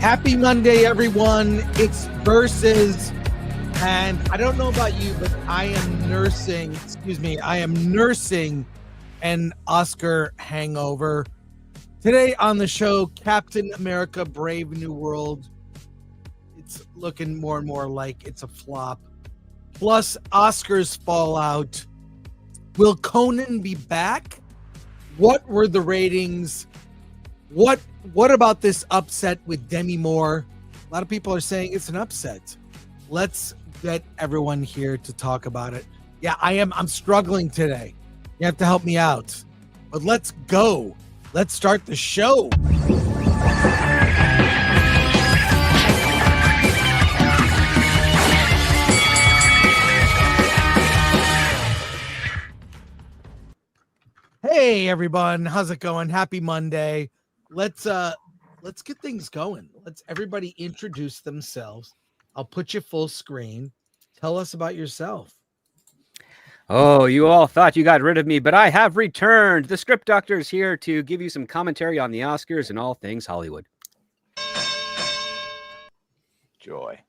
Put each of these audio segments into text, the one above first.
Happy Monday, everyone. It's Versus. And I don't know about you, but I am nursing an Oscar hangover. Today on the show, Captain America, Brave New World. It's looking more and more like it's a flop. Plus, Oscars fallout. Will Conan be back? What were the ratings? What about this upset with Demi Moore? A lot of people are saying it's an upset. Let's get everyone here to talk about it. Yeah, I'm struggling today. You have to help me out. But let's go. Let's start the show. Hey everyone, how's it going? Happy Monday. Let's get things going. Let's everybody introduce themselves. I'll put you full screen. Tell us about yourself. Oh, you all thought you got rid of me, but I have returned. The Script Doctor is here to give you some commentary on the Oscars and all things Hollywood. Joy.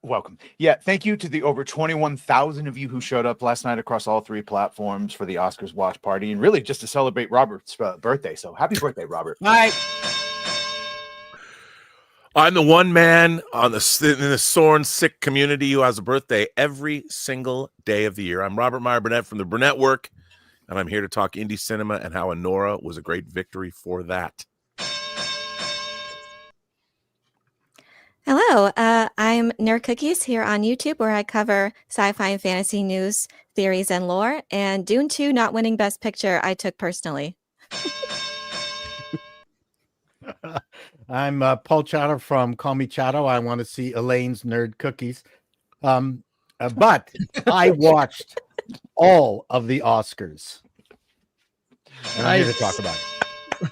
Welcome. Yeah, thank you to the over 21,000 of you who showed up last night across all three platforms for the Oscars watch party, and really just to celebrate Robert's birthday. So happy birthday, Robert. Bye. I'm the one man in the sore and sick community who has a birthday every single day of the year. I'm Robert Meyer Burnett from the Burnett Work, and I'm here to talk indie cinema and how Anora was a great victory for that. Hello, I'm Nerd Cookies here on YouTube, where I cover sci-fi and fantasy news, theories, and lore. And Dune 2 not winning Best Picture, I took personally. I'm Paul Chato from Call Me Chato. I want to see Elaine's Nerd Cookies. But I watched all of the Oscars. And I'm here to talk about it.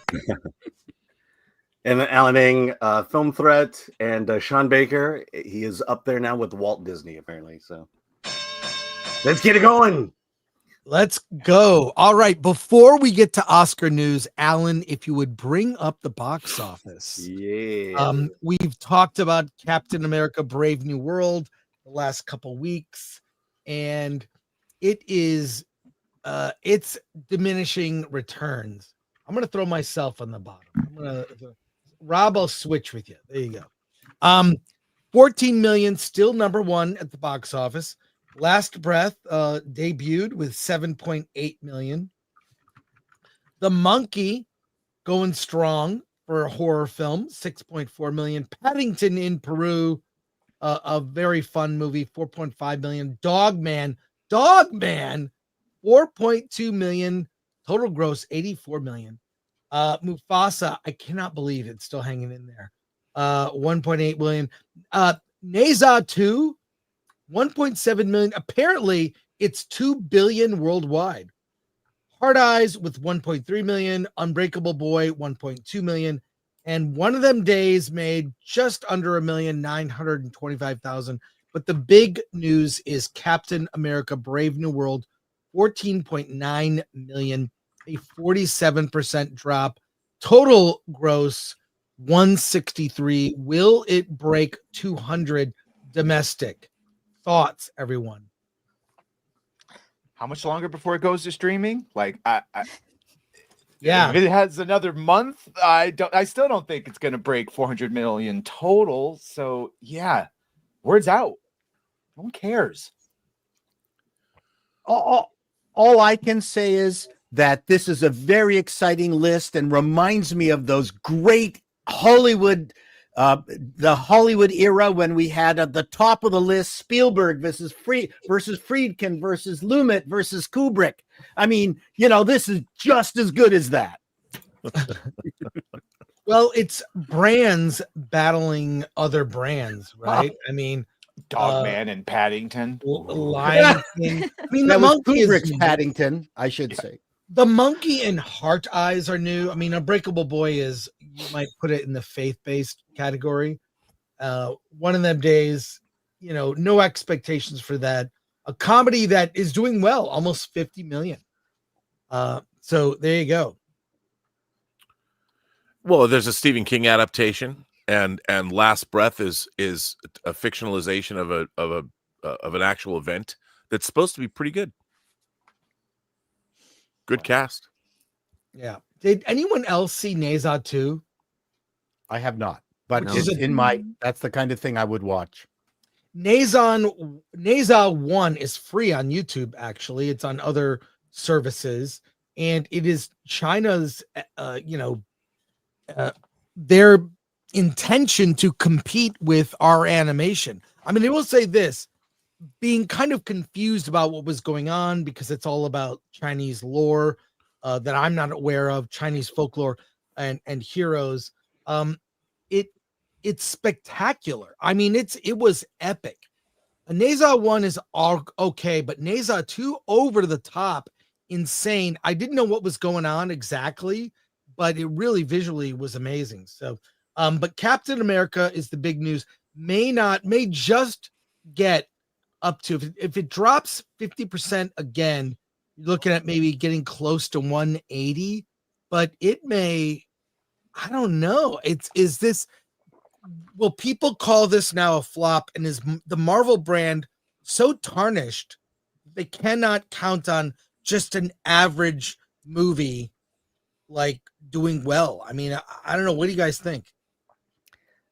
And then Alan Ng, Film Threat, and Sean Baker. He is up there now with Walt Disney, apparently. So let's get it going. Let's go. All right. Before we get to Oscar news, Alan, if you would bring up the box office. Yeah. We've talked about Captain America, Brave New World the last couple weeks, and it is it's diminishing returns. I'm gonna throw myself on the bottom. Rob, I'll switch with you. There you go. 14 million, still number one at the box office. Last Breath debuted with 7.8 million. The Monkey going strong for a horror film, 6.4 million. Paddington in Peru, a very fun movie, 4.5 million. Dogman, 4.2 million. Total gross, 84 million. Mufasa, I cannot believe it's still hanging in there. 1.8 million. Neza 2, 1.7 million. Apparently, it's 2 billion worldwide. Hard Eyes with 1.3 million. Unbreakable Boy, 1.2 million. And One of Them Days made just under 1,925,000. But the big news is Captain America, Brave New World, 14.9 million, a 47% drop. Total gross, 163. Will it break 200 domestic? Thoughts, everyone? How much longer before it goes to streaming? Like, Yeah, if it has another month, I still don't think it's going to break 400 million total. So yeah, word's out. No one cares. All I can say is that this is a very exciting list and reminds me of those great Hollywood, the Hollywood era when we had at the top of the list Spielberg versus Friedkin versus Lumet versus Kubrick. I mean, this is just as good as that. Well, it's brands battling other brands, right? I mean, Dogman and Paddington. Lion King. I mean, That the was Monkey Kubrick's is Paddington, I should say. The Monkey and Heart Eyes are new. I mean, Unbreakable Boy is, you might put it in the faith-based category. One of Them Days, no expectations for that. A comedy that is doing well, almost 50 million. So there you go. Well, there's a Stephen King adaptation, and Last Breath is a fictionalization of an actual event that's supposed to be pretty good. Good cast. Yeah. Did anyone else see Neza 2? I have not, but Which is it's in my. That's the kind of thing I would watch. Neza 1 is free on YouTube. Actually, it's on other services, and it is China's, their intention to compete with our animation. I mean, I will say this, being kind of confused about what was going on because it's all about Chinese lore that I'm not aware of, Chinese folklore and heroes. It's spectacular. I mean, it was epic. Neza 1 is all okay, but Neza 2 over the top, insane. I didn't know what was going on exactly, but it really visually was amazing. So, but Captain America is the big news. May just get up to, if it drops 50% again, you're looking at maybe getting close to 180, but it may, I don't know. Will people call this now a flop? And is the Marvel brand so tarnished they cannot count on just an average movie like doing well? I mean, I don't know. What do you guys think?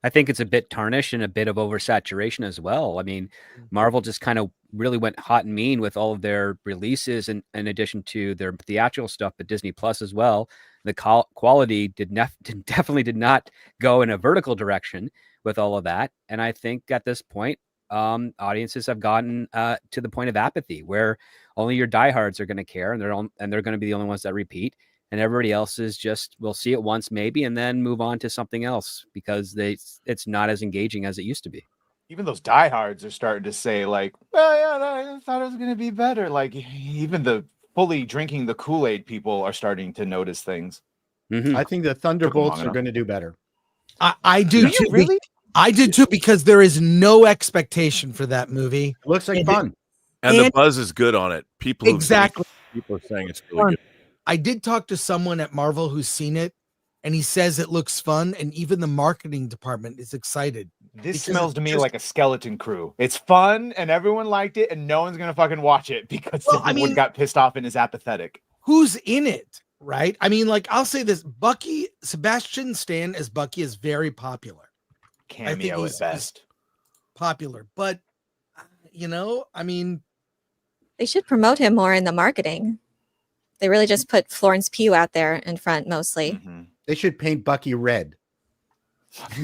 I think it's a bit tarnished and a bit of oversaturation as well. I mean, Marvel just kind of really went hot and mean with all of their releases, and in addition to their theatrical stuff, but Disney Plus as well. The quality definitely did not go in a vertical direction with all of that. And I think at this point, audiences have gotten to the point of apathy where only your diehards are going to care, and they're going to be the only ones that repeat. And everybody else is just, we'll see it once maybe, and then move on to something else because it's not as engaging as it used to be. Even those diehards are starting to say like, well, yeah, I thought it was going to be better. Like even the fully drinking the Kool-Aid people are starting to notice things. Mm-hmm. I think the Thunderbolts are going to do better. I do too. Really? I do too, because there is no expectation for that movie. It looks like fun. And the buzz is good on it. People are saying it's really good. I did talk to someone at Marvel who's seen it, and he says it looks fun, and even the marketing department is excited. This smells to me like a skeleton crew. It's fun, and everyone liked it, and no one's gonna fucking watch it because everyone got pissed off and is apathetic. Who's in it, right? I mean, like, I'll say this: Sebastian Stan as Bucky is very popular. Cameo at best. Popular, but I mean, They should promote him more in the marketing. They really just put Florence Pugh out there in front mostly. Mm-hmm. They should paint Bucky red.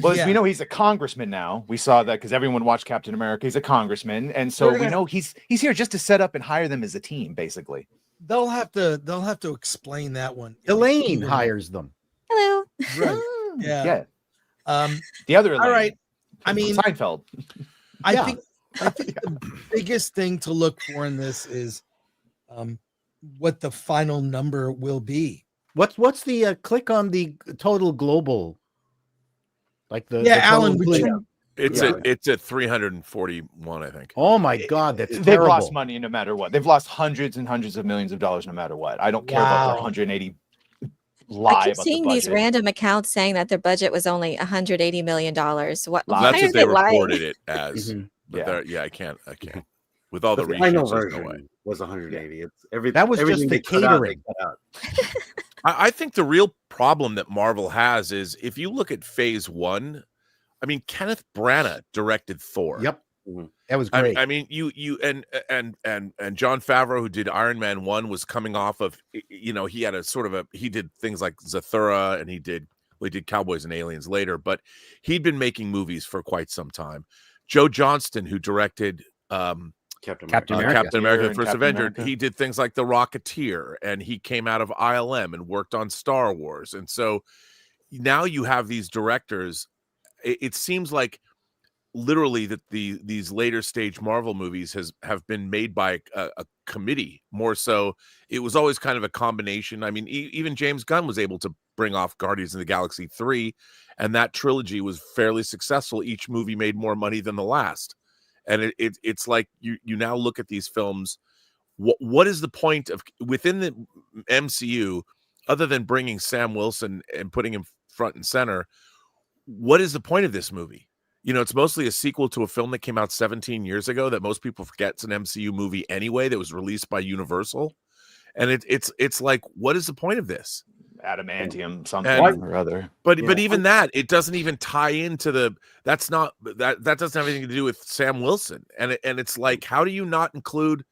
Well, as we know, he's a congressman now. We saw that because everyone watched Captain America. He's a congressman, and so we know he's here just to set up and hire them as a team, basically. They'll have to explain that one. Elaine hires them. Hello. Right. Yeah. The other Elaine, all right. I mean, Seinfeld. I think the biggest thing to look for in this is what the final number will be. What's the click on the total global? Like the Alan, it's at 341, I think. Oh my God, that's They've terrible. lost money no matter what. They've lost hundreds and hundreds of millions of dollars no matter what. I don't care about their 180 lie I keep about seeing the these budget. random accounts saying that their budget was only $180 million. What? Why That's are what they lying? reported it as. Mhm. But I can't. With all the The final reshoots, there's no way. version was 180. It's That was just everything the they cut out, they catering. cut out. I think the real problem that Marvel has is if you look at Phase 1, I mean, Kenneth Branagh directed Thor. Yep, Mhm. that was great. I mean, you and Jon Favreau, who did Iron Man 1, was coming off of, he had he did things like Zathura, and he did Cowboys and Aliens later, but he'd been making movies for quite some time. Joe Johnston, who directed Captain Captain America. Captain America, the First Captain Avenger, America. he did things like The Rocketeer, and he came out of ILM and worked on Star Wars. And so now you have these directors. It seems like literally that these later stage Marvel movies have been made by a committee more so. It was always kind of a combination. I mean, even James Gunn was able to bring off Guardians of the Galaxy 3, and that trilogy was fairly successful. Each movie made more money than the last. And it's like you now look at these films. What is the point of within the MCU other than bringing Sam Wilson and putting him front and center? what is the point of this movie? You know, it's mostly a sequel to a film that came out 17 years ago that most people forget it's an MCU movie anyway, that was released by Universal. And it's like, what is the point of this? Adamantium something or other. But even that, it doesn't even tie into that doesn't have anything to do with Sam Wilson. And it's like, how do you not include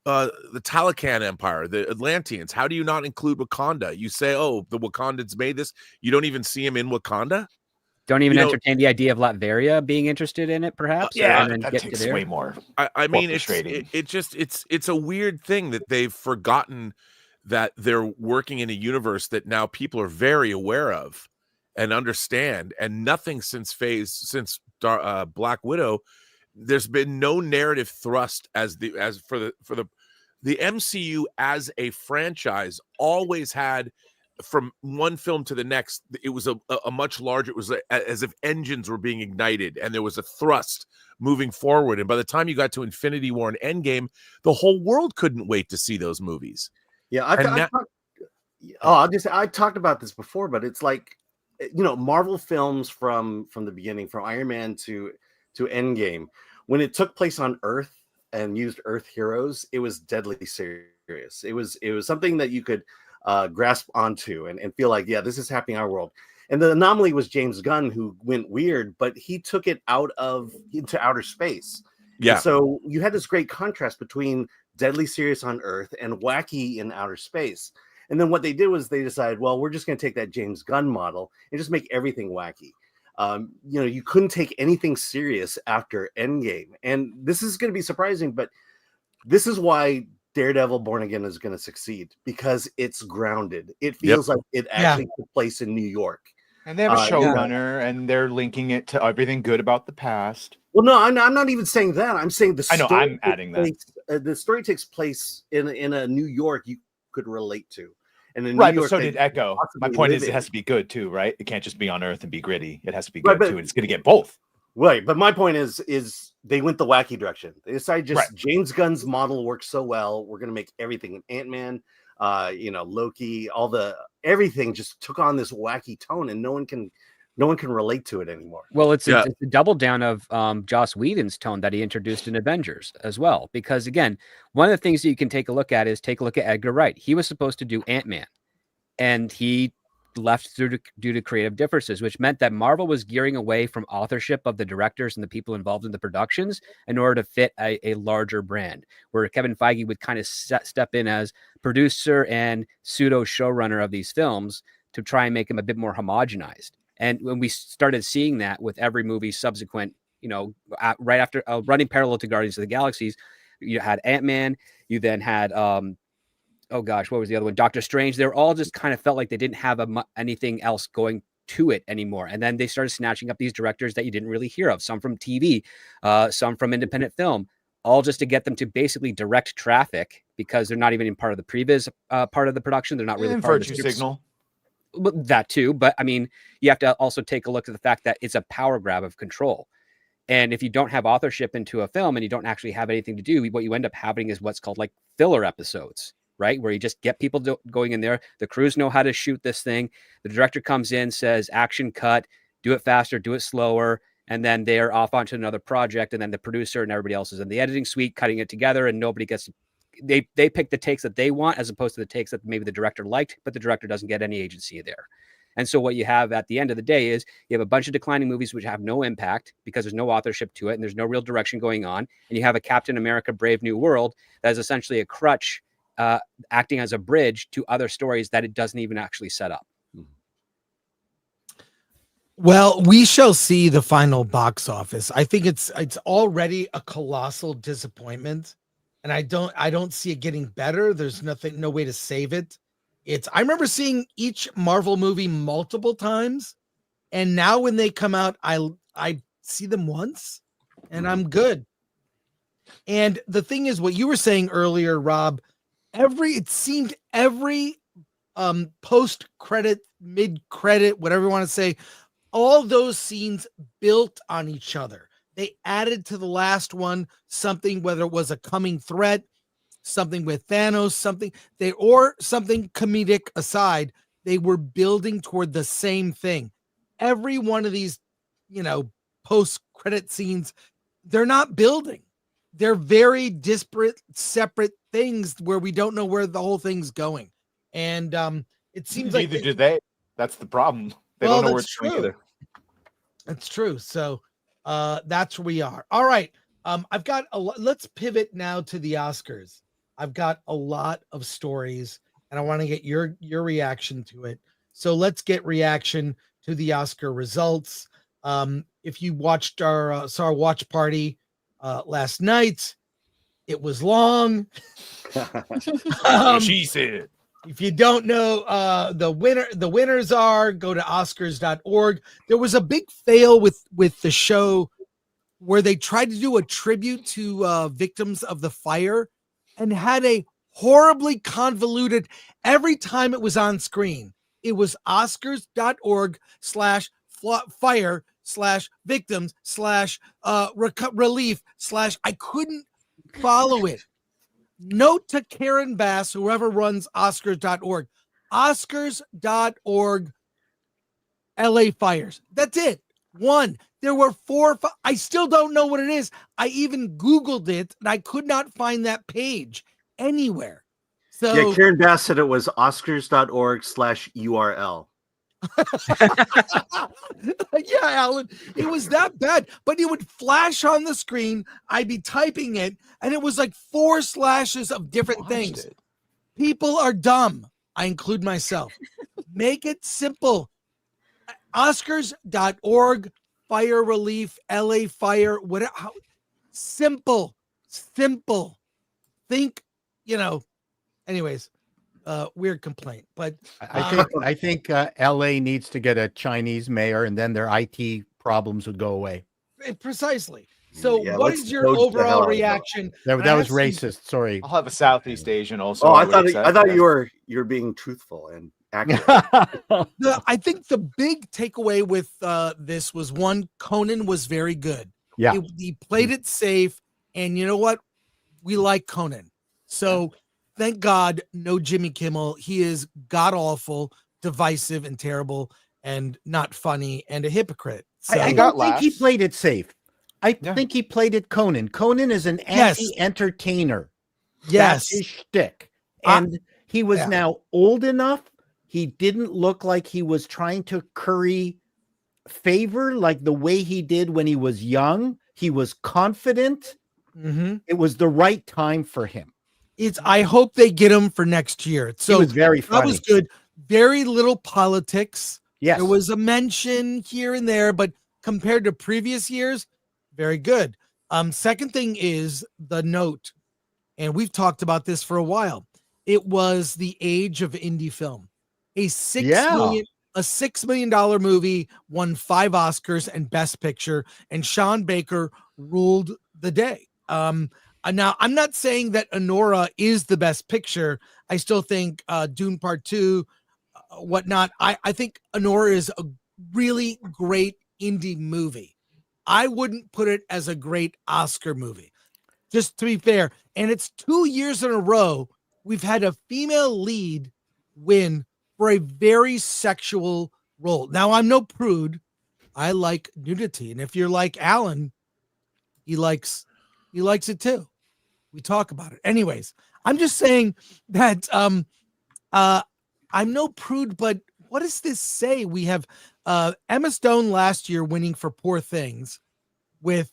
the Talocan Empire, the Atlanteans? How do you not include Wakanda? You say, oh, the Wakandans made this. You don't even see him in Wakanda. Don't even entertain the idea of Latveria being interested in it, perhaps. Yeah, and then that get takes to there. way more. I mean, it's a weird thing that they've forgotten that they're working in a universe that now people are very aware of and understand. And nothing since Black Widow, there's been no narrative thrust for the MCU as a franchise always had. From one film to the next, it was a much larger, it was as if engines were being ignited and there was a thrust moving forward. And by the time you got to Infinity War and Endgame, the whole world couldn't wait to see those movies. Yeah, I've talked about this before, but it's like, you know, Marvel films from the beginning, from Iron Man to Endgame, when it took place on Earth and used Earth heroes, it was deadly serious. It was something that you could grasp onto and feel like, yeah, this is happening in our world. And the anomaly was James Gunn, who went weird, but he took it into outer space. Yeah. And so you had this great contrast between deadly serious on Earth and wacky in outer space. And then what they did was they decided, well, we're just going to take that James Gunn model and just make everything wacky. You know, you couldn't take anything serious after Endgame. And this is going to be surprising, but this is why Daredevil Born Again is going to succeed, because it's grounded. It feels like it actually took place in New York. And they have a showrunner, and they're linking it to everything good about the past. Well, no, I'm not even saying that. I'm saying the story. I know, I'm adding that. The story takes place in a New York you could relate to. And in Right, New but York, so did Echo. My point is, it has to be good too, right? It can't just be on Earth and be gritty. It has to be good too, and it's going to get both. Right, but my point is they went the wacky direction. They decided James Gunn's model works so well. We're going to make everything Ant-Man, Loki, everything just took on this wacky tone, and no one can relate to it anymore. Well, it's a double down of Joss Whedon's tone that he introduced in Avengers as well. Because again, one of the things that you can take a look at Edgar Wright. He was supposed to do Ant-Man, and he left due to creative differences, which meant that Marvel was gearing away from authorship of the directors and the people involved in the productions in order to fit a larger brand, where Kevin Feige would kind of step in as producer and pseudo showrunner of these films to try and make them a bit more homogenized. And when we started seeing that with every movie subsequent, right after running parallel to Guardians of the Galaxies, you had Ant-Man, you then had what was the other one? Doctor Strange. They were all just kind of felt like they didn't have anything else going to it anymore. And then they started snatching up these directors that you didn't really hear of, some from TV, some from independent film, all just to get them to basically direct traffic, because they're not even in part of the previs part of the production. They're not really part of the signal. That too. But I mean, you have to also take a look at the fact that it's a power grab of control. And if you don't have authorship into a film and you don't actually have anything to do, what you end up having is what's called like filler episodes, right? Where you just get people going in there. The crews know how to shoot this thing. The director comes in, says, action cut, do it faster, do it slower. And then they're off onto another project. And then the producer and everybody else is in the editing suite, cutting it together, and nobody gets, they pick the takes that they want, as opposed to the takes that maybe the director liked, but the director doesn't get any agency there. And so what you have at the end of the day is you have a bunch of declining movies which have no impact because there's no authorship to it and there's no real direction going on. And you have a Captain America Brave New World that is essentially a crutch, acting as a bridge to other stories that it doesn't even actually set up. Well, we shall see the final box office. I think it's already a colossal disappointment, and I don't see it getting better. There's no way to save it. I remember seeing each Marvel movie multiple times, and now when they come out, I see them once and I'm good. And the thing is, what you were saying earlier, Rob, it seemed every post-credit, mid-credit, whatever you want to say, all those scenes built on each other. They added to the last one something, whether it was a coming threat, something with Thanos, something comedic aside, they were building toward the same thing. every one of these, post-credit scenes, they're not building. They're very disparate, separate things where we don't know where the whole thing's going. And it seems Neither do they. That's the problem. They don't know where it's going either. That's true. So that's where we are. All right. I've got let's pivot now to the Oscars. I've got a lot of stories and I want to get your reaction to it. So let's get reaction to the Oscar results. If you watched our watch party last night, it was long. She said. If you don't know, the winners are, go to OSCARS.org. There was a big fail with the show where they tried to do a tribute to victims of the fire and had a horribly convoluted, every time it was on screen, it was OSCARS.org/fire/victims/relief/ I couldn't follow it. Note to Karen Bass, whoever runs Oscars.org, Oscars.org LA fires. That's it. One. There were 4. I still don't know what it is. I even Googled it and I could not find that page anywhere. So yeah, Karen Bass said it was Oscars.org/URL. Yeah, Alan, it was that bad, but it would flash on the screen. I'd be typing it, and it was like 4 slashes of different things. People are dumb. I include myself. Make it simple. Oscars.org, fire relief, LA fire, whatever. Simple. Think, anyways. Weird complaint, but I think LA needs to get a Chinese mayor, and then their IT problems would go away. Precisely. So, Yeah, what let's is your coach the hell overall out of reaction? That was racist. Sorry. I'll have a Southeast Asian also. Oh, I would accept thought that. you were being truthful and accurate. I think the big takeaway with this was, one, Conan was very good. Yeah. He played it safe, and you know what? We like Conan. So thank God, no Jimmy Kimmel. He is god awful, divisive, and terrible, and not funny, and a hypocrite. So, I don't think he played it safe. I think he played it Conan. Conan is an anti-entertainer. Yes. That's his shtick. And he was now old enough. He didn't look like he was trying to curry favor like the way he did when he was young. He was confident. Mm-hmm. It was the right time for him. I hope they get him for next year. So it was very funny. That was good. Very little politics. Yes. There was a mention here and there, but compared to previous years, very good. Second thing is the note, and we've talked about this for a while. It was the age of indie film. A $6 million movie won 5 Oscars and Best Picture, and Sean Baker ruled the day. Now, I'm not saying that Anora is the best picture. I still think Dune Part 2, whatnot. I think Anora is a really great indie movie. I wouldn't put it as a great Oscar movie, just to be fair. And it's 2 years in a row we've had a female lead win for a very sexual role. Now, I'm no prude. I like nudity. And if you're like Alan, he likes it too. We talk about it. Anyways, I'm just saying that I'm no prude, but what does this say? We have Emma Stone last year winning for Poor Things with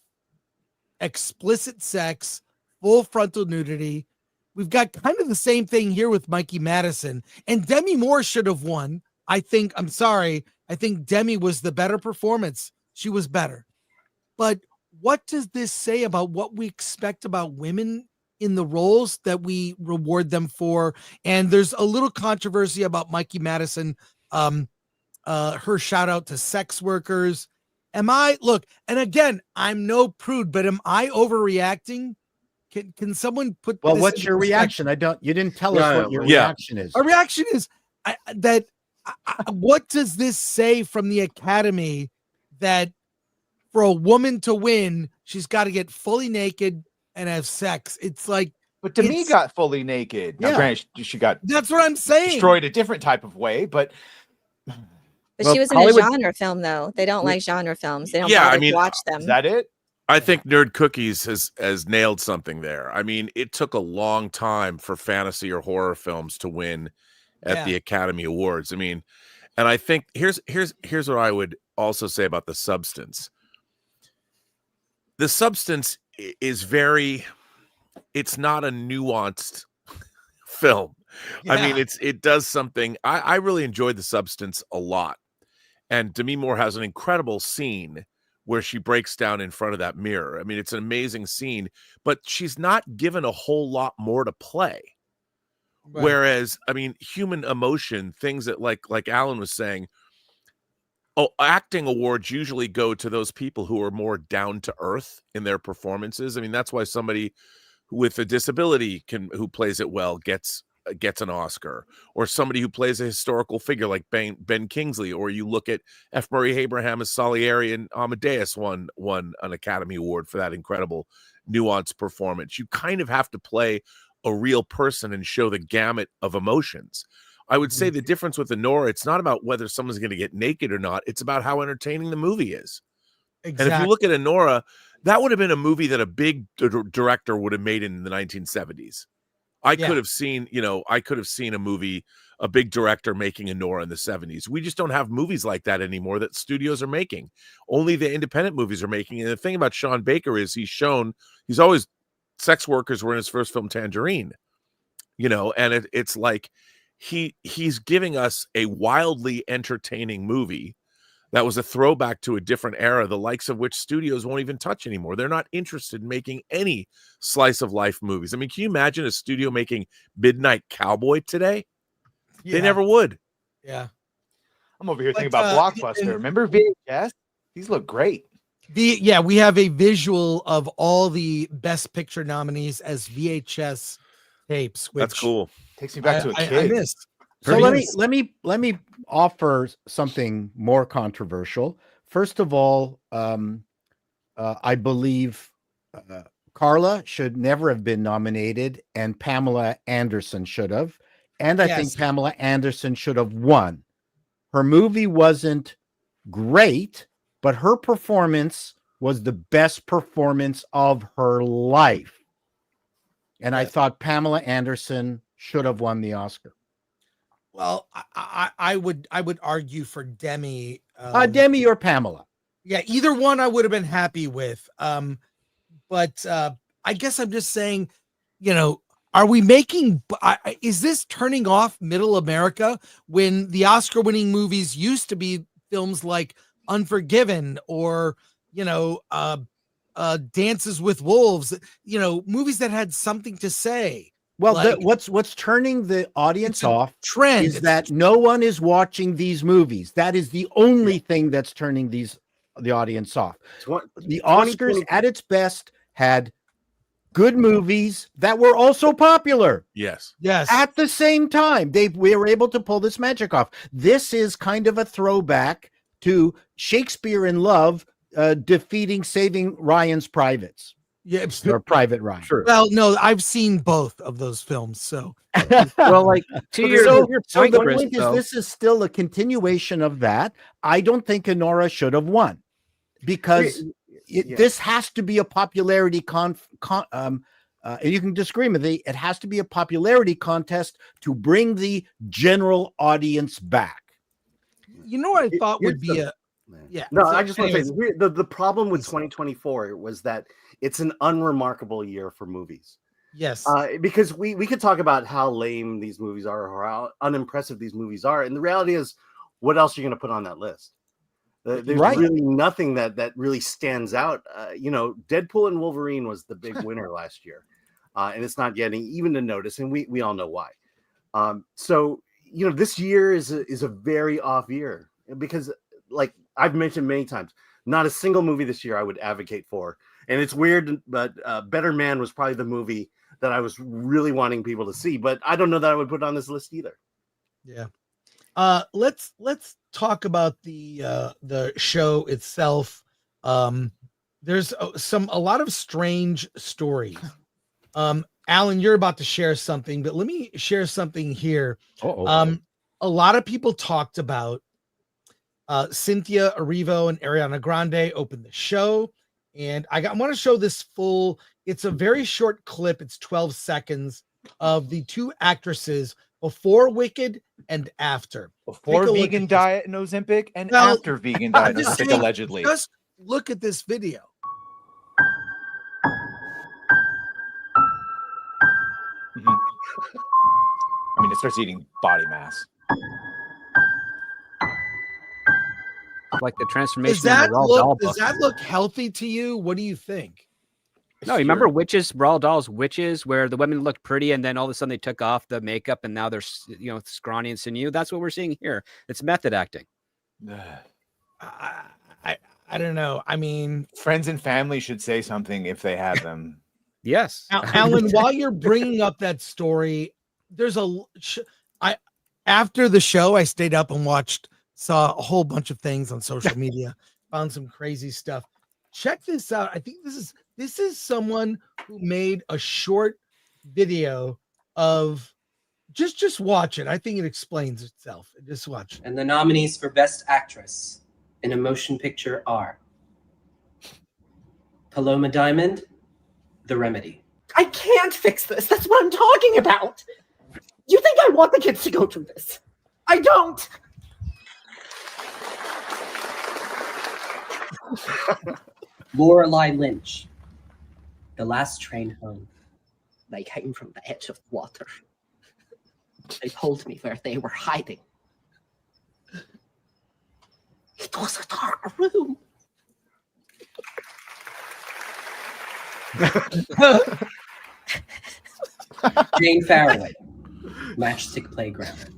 explicit sex, full frontal nudity. We've got kind of the same thing here with Mikey Madison, and Demi Moore should have won. I think Demi was the better performance. She was better. But what does this say about what we expect about women in the roles that we reward them for? And there's a little controversy about Mikey Madison, her shout out to sex workers. And again, I'm no prude, but am I overreacting? Can someone put well, this what's your reaction? You didn't tell us what your reaction is. Our reaction is what does this say from the Academy that for a woman to win, she's got to get fully naked and have sex? It's like, but Demi got fully naked. Now, granted, she got that's what I'm saying. Destroyed a different type of way, but But Well, she was Hollywood- in a genre film, though. They don't like genre films. They don't Yeah, I bother mean, to watch them. Is that it? I think Nerd Cookies has nailed something there. I mean, it took a long time for fantasy or horror films to win at the Academy Awards. I mean, and I think here's what I would also say about The Substance. The Substance is it's not a nuanced film. I mean, it does something. I really enjoyed The Substance a lot. And Demi Moore has an incredible scene where she breaks down in front of that mirror. I mean, it's an amazing scene, but she's not given a whole lot more to play. Right. Whereas, I mean, human emotion, things that like Alan was saying, acting awards usually go to those people who are more down to earth in their performances. I mean, that's why somebody with a disability who plays it well gets an Oscar, or somebody who plays a historical figure like Ben Kingsley, or you look at F. Murray Abraham as Salieri and Amadeus won an Academy Award for that incredible nuanced performance. You kind of have to play a real person and show the gamut of emotions. I would say the difference with Anora, it's not about whether someone's going to get naked or not. It's about how entertaining the movie is. Exactly. And if you look at Anora, that would have been a movie that a big director would have made in the 1970s. I could have seen a movie, a big director making Anora in the 70s. We just don't have movies like that anymore that studios are making. Only the independent movies are making. And the thing about Sean Baker is he's always, sex workers were in his first film, Tangerine, and it's like he's giving us a wildly entertaining movie that was a throwback to a different era, the likes of which studios won't even touch anymore. They're not interested in making any slice of life movies. I mean, can you imagine a studio making Midnight Cowboy today? Yeah. They never would. Yeah. I'm over here thinking about Blockbuster. Remember VHS? These look great. We have a visual of all the Best Picture nominees as VHS tapes. Which that's cool. Takes me back to a kid. I missed. So let me offer something more controversial. First of all, I believe Carla should never have been nominated, and Pamela Anderson should have. And I think Pamela Anderson should have won. Her movie wasn't great, but her performance was the best performance of her life. And I thought Pamela Anderson should have won the Oscar. Well, I would argue for Demi. Demi or Pamela. Yeah, either one I would have been happy with. But I guess I'm just saying, are we making? Is this turning off Middle America when the Oscar-winning movies used to be films like Unforgiven or Dances with Wolves? Movies that had something to say. Well, what's turning the audience off trend is that no one is watching these movies. That is the only thing that's turning the audience off. The Oscars at its best had good movies that were also popular. Yes. At the same time, we were able to pull this magic off. This is kind of a throwback to Shakespeare in Love defeating Saving Ryan's Privates. Yeah, or Private Ryan. Sure. Well, no, I've seen both of those films. So, well, like to so the point is, this is still a continuation of that. I don't think Anora should have won because this has to be a popularity and you can disagree with me. It has to be a popularity contest to bring the general audience back. What I thought would be I just want to say the problem with 2024 was that it's an unremarkable year for movies. Yes. Because we could talk about how lame these movies are or how unimpressive these movies are. And the reality is, what else are you going to put on that list? There's really nothing that really stands out. Deadpool and Wolverine was the big winner last year. And it's not getting even a notice. And we all know why. So, this year is a very off year because, like I've mentioned many times, not a single movie this year I would advocate for. And it's weird, but Better Man was probably the movie that I was really wanting people to see. But I don't know that I would put it on this list either. Yeah. Let's talk about the show itself. There's a lot of strange stories. Alan, you're about to share something, but let me share something here. A lot of people talked about Cynthia Erivo and Ariana Grande opened the show. And I want to show this full. It's a very short clip. It's 12 seconds of the two actresses before Wicked and after. Before Take a look vegan at this. diet and Ozempic, and Well, after vegan diet I'm and just Ozempic, saying, allegedly. just look at this video. Mhm. I mean, it starts eating body mass. Like the transformation Does that in the Roald Dahl look? Does book. that look healthy to you? What do you think? No, you remember Witches, Roald Dahl's Witches, where the women looked pretty and then all of a sudden they took off the makeup and now they're, scrawny and sinew. That's what we're seeing here. It's method acting. I don't know. I mean, Friends and family should say something if they have them. Yes. Alan, while you're bringing up that story, there's after the show, I stayed up and saw a whole bunch of things on social media, found some crazy stuff. Check this out. I think this is someone who made a short video of just watch it. I think it explains itself. Just watch it. And the nominees for Best Actress in a Motion Picture are Paloma Diamond, The Remedy. I can't fix this. That's what I'm talking about. You think I want the kids to go through this? I don't. Lorelei Lynch, The Last Train Home. They came from the edge of water. They told me where they were hiding. It was a dark room. Jane Farroway, Matchstick Playground.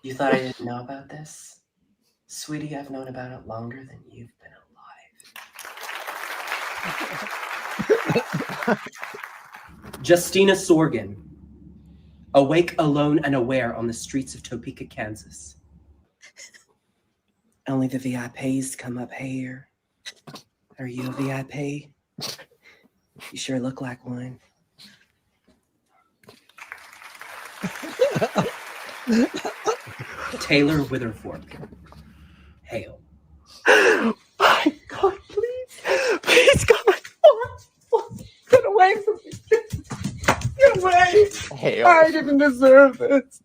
You thought I didn't know about this? Sweetie, I've known about it longer than you've been alive. Justina Sorgan, Awake, Alone, and Aware on the Streets of Topeka, Kansas. Only the VIPs come up here. Are you a VIP? You sure look like one. Taylor Witherfork, Hail. My God, please, God, get away from me. Get away. Hail. I didn't deserve this.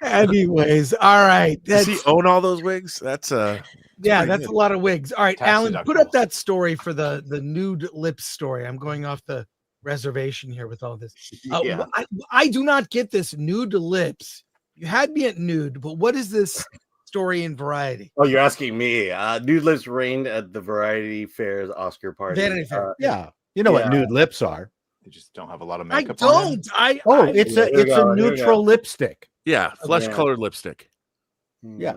Anyways, all right. Does he own all those wigs? That's Yeah, pretty that's good. a lot of wigs. All right, Tax Alan, put up deductibles. that story for the nude lips story. I'm going off the reservation here with all this. Yeah. I do not get this nude lips. You had me at nude, but what is this story in Variety? Oh, you're asking me. Nude lips reigned at the Variety Fair's Oscar party. Vanity Fair. Yeah. You know what Yeah. nude lips are. They just don't have a lot of I makeup on them. don't. It's Here we a go, here we neutral lipstick. yeah, flesh colored lipstick. Yeah.